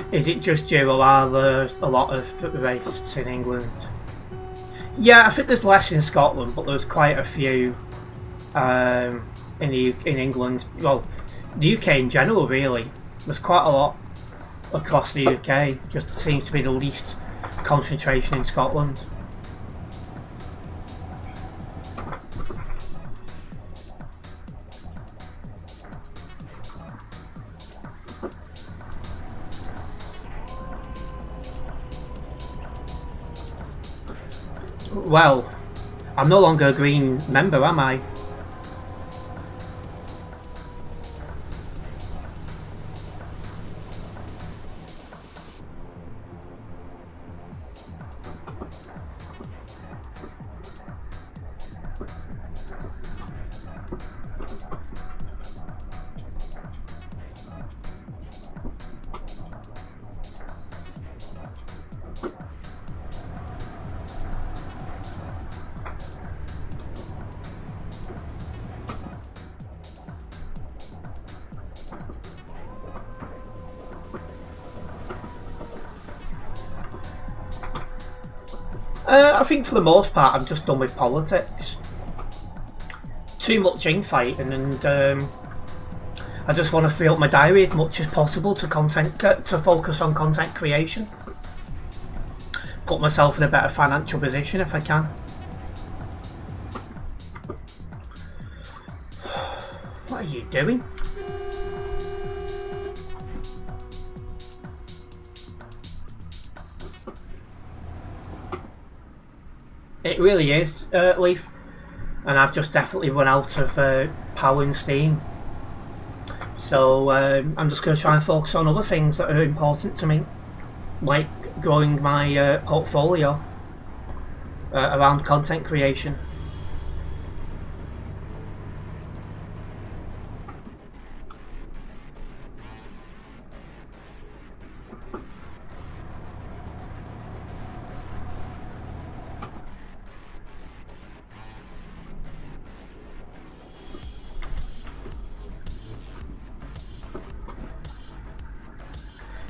Is it just you, or are there a lot of racists in England? Yeah, I think there's less in Scotland, but there's quite a few in England. Well, the UK in general, really. There's quite a lot across the UK. Just seems to be the least concentration in Scotland. Well, I'm no longer a Green member, am I? I think for the most part I'm just done with politics. Too much infighting, and I just want to free up my diary as much as possible to focus on content creation. Put myself in a better financial position if I can. What are you doing? It really is, Leaf. And I've just definitely run out of power and steam. So I'm just going to try and focus on other things that are important to me, like growing my portfolio around content creation.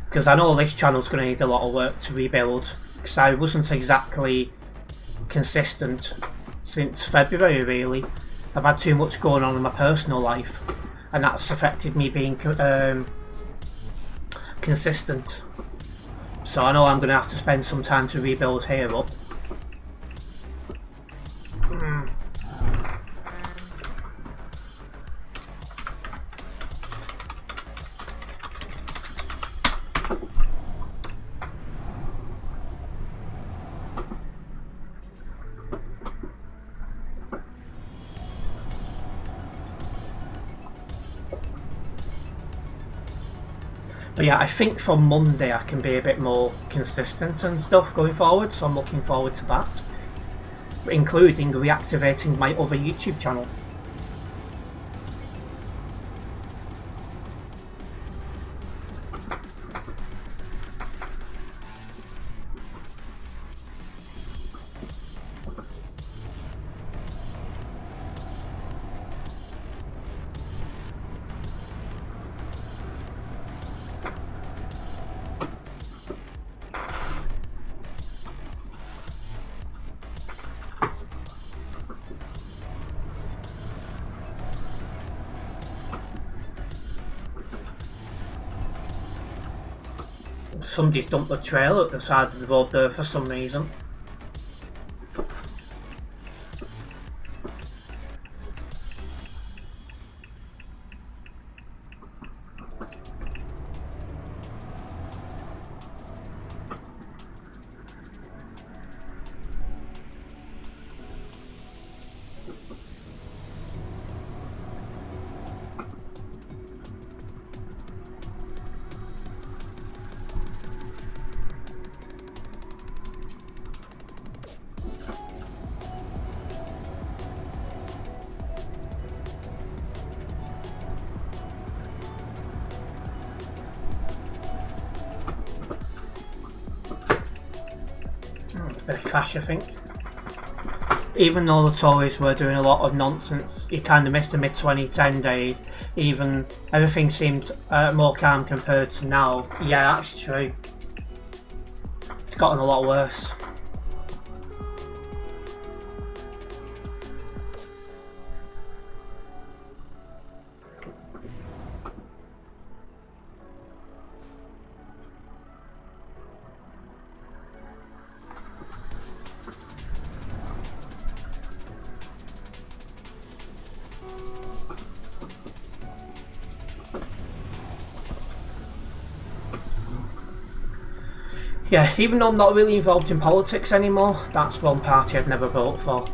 Because I know this channel's going to need a lot of work to rebuild, because I wasn't exactly consistent since February really. I've had too much going on in my personal life, and that's affected me being consistent. So I know I'm going to have to spend some time to rebuild here up. But yeah, I think from Monday I can be a bit more consistent and stuff going forward, so I'm looking forward to that. Including reactivating my other YouTube channel. Somebody's dumped the trailer at the side of the road there for some reason. Bit of crash, I think. Even though the Tories were doing a lot of nonsense, you kind of missed the mid-2010 days. Even everything seemed more calm compared to now. Yeah, that's true. It's gotten a lot worse. Yeah, even though I'm not really involved in politics anymore, that's one party I'd never vote for.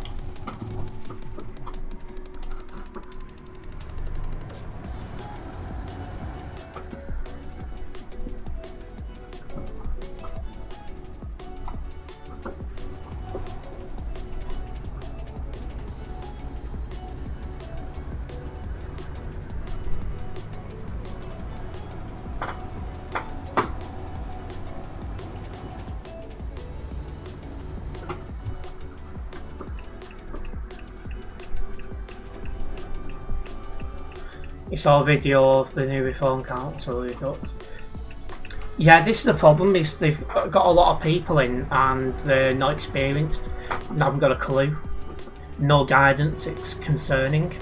You saw a video of the new Reform Council. Yeah, this is the problem, is they've got a lot of people in and they're not experienced and haven't got a clue. No guidance, it's concerning.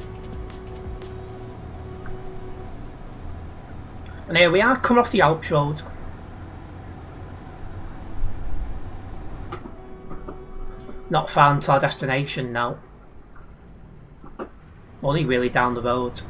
And here we are, coming off the Alps road. Not far to our destination now. Only really down the road.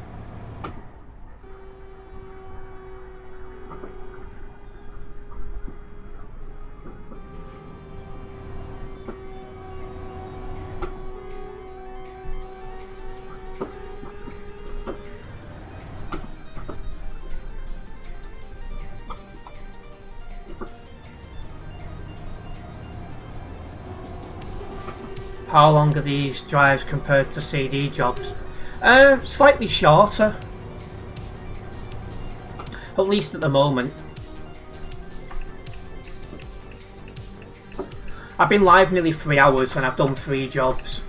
How long are these drives compared to CD jobs? Slightly shorter. At least at the moment. I've been live nearly 3 hours and I've done 3 jobs.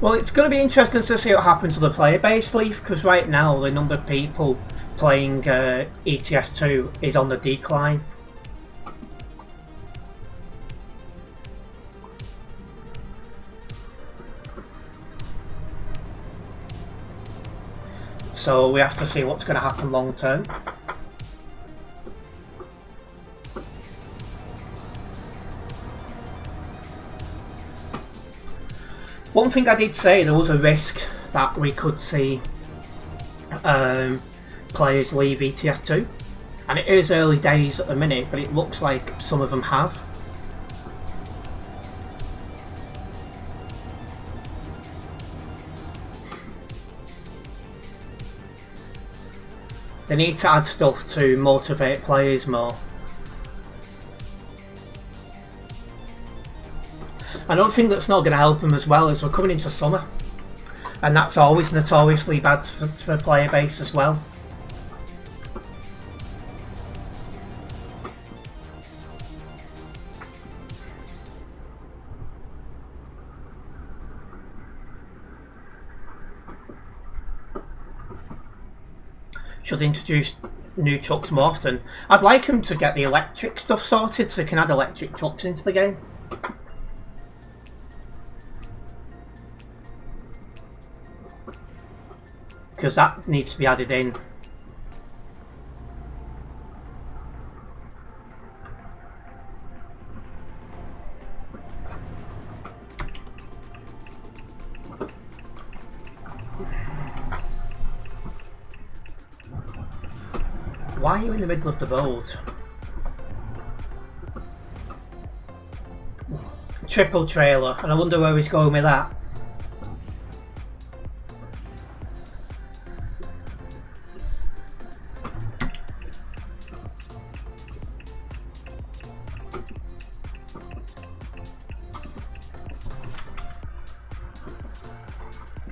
Well, it's going to be interesting to see what happens to the player base, Leaf, because right now the number of people playing ETS2 is on the decline. So we have to see what's going to happen long term. One thing I did say, there was a risk that we could see players leave ETS2, and it is early days at the minute, but it looks like some of them have. They need to add stuff to motivate players more. Another thing that's not going to help them as well is we're coming into summer, and that's always notoriously bad for player base as well. Should introduce new trucks more often. I'd like them to get the electric stuff sorted so they can add electric trucks into the game. Because that needs to be added in. Why are you in the middle of the boat? Triple trailer, and I wonder where he's going with that.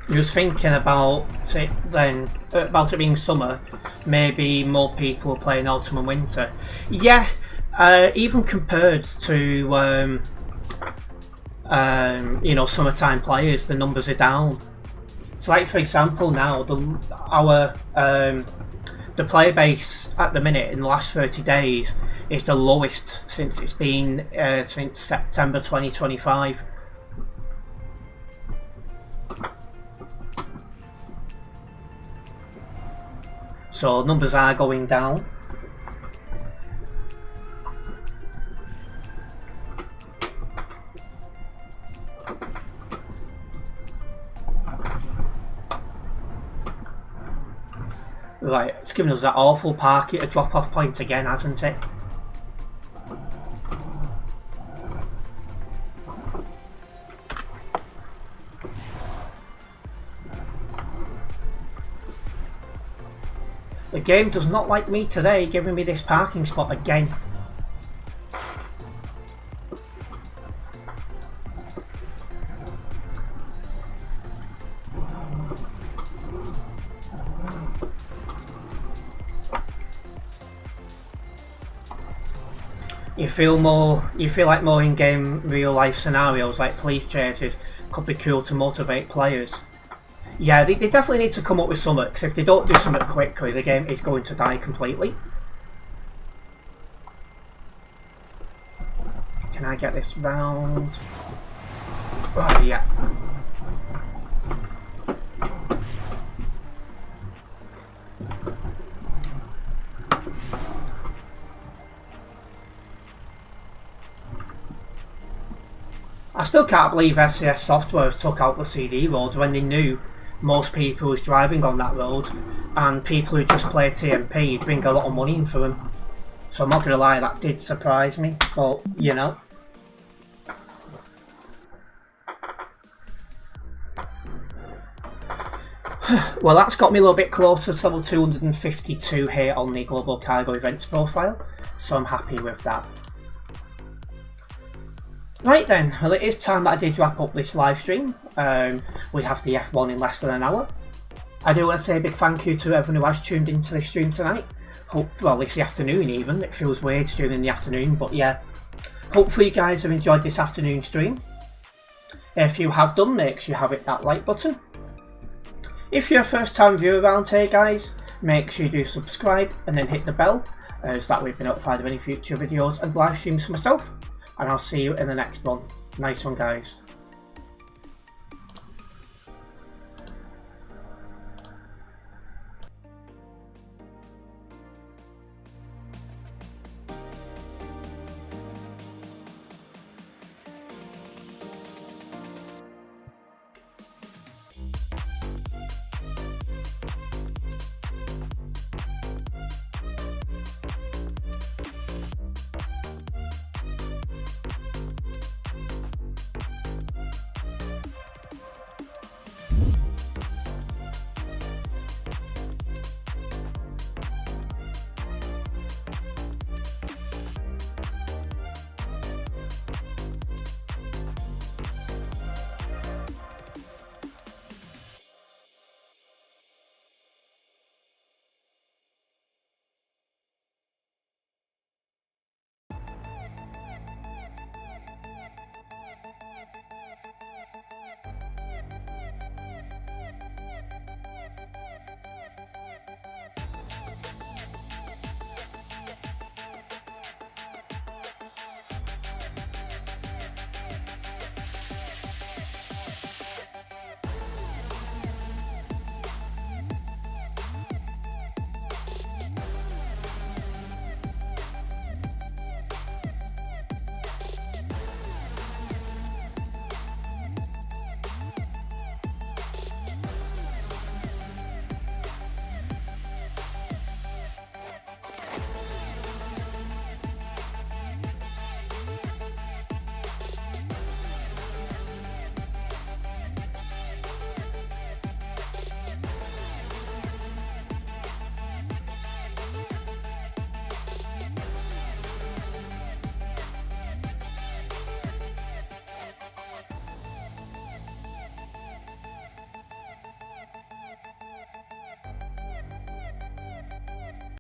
I was thinking about it then, about it being summer, maybe more people are playing autumn and winter. Yeah, even compared to you know, summertime players, the numbers are down. So, like for example, now the player base at the minute in the last 30 days is the lowest since it's been since September 2025. So numbers are going down. Right, it's given us that awful park at a drop-off point again, hasn't it? The game does not like me today, giving me this parking spot again. You feel like more in-game real-life scenarios like police chases could be cool to motivate players. Yeah, they definitely need to come up with something, because if they don't do something quickly, the game is going to die completely. Can I get this round? Oh, yeah. I still can't believe SCS Software took out the CD road when they knew most people was driving on that road, and people who just play TMP bring a lot of money in for them. So I'm not going to lie, that did surprise me, but you know. Well, that's got me a little bit closer to level 252 here on the Global Cargo Events profile, so I'm happy with that. Right then, well it is time that I did wrap up this live stream. We have the F1 in less than an hour. I do want to say a big thank you to everyone who has tuned into this stream tonight. Well, it's the afternoon even, it feels weird streaming in the afternoon, but yeah. Hopefully you guys have enjoyed this afternoon stream. If you have done, make sure you hit that like button. If you're a first time viewer around here guys, make sure you do subscribe and then hit the bell, so that way you'll be notified of any future videos and live streams for myself. And I'll see you in the next one. Nice one guys.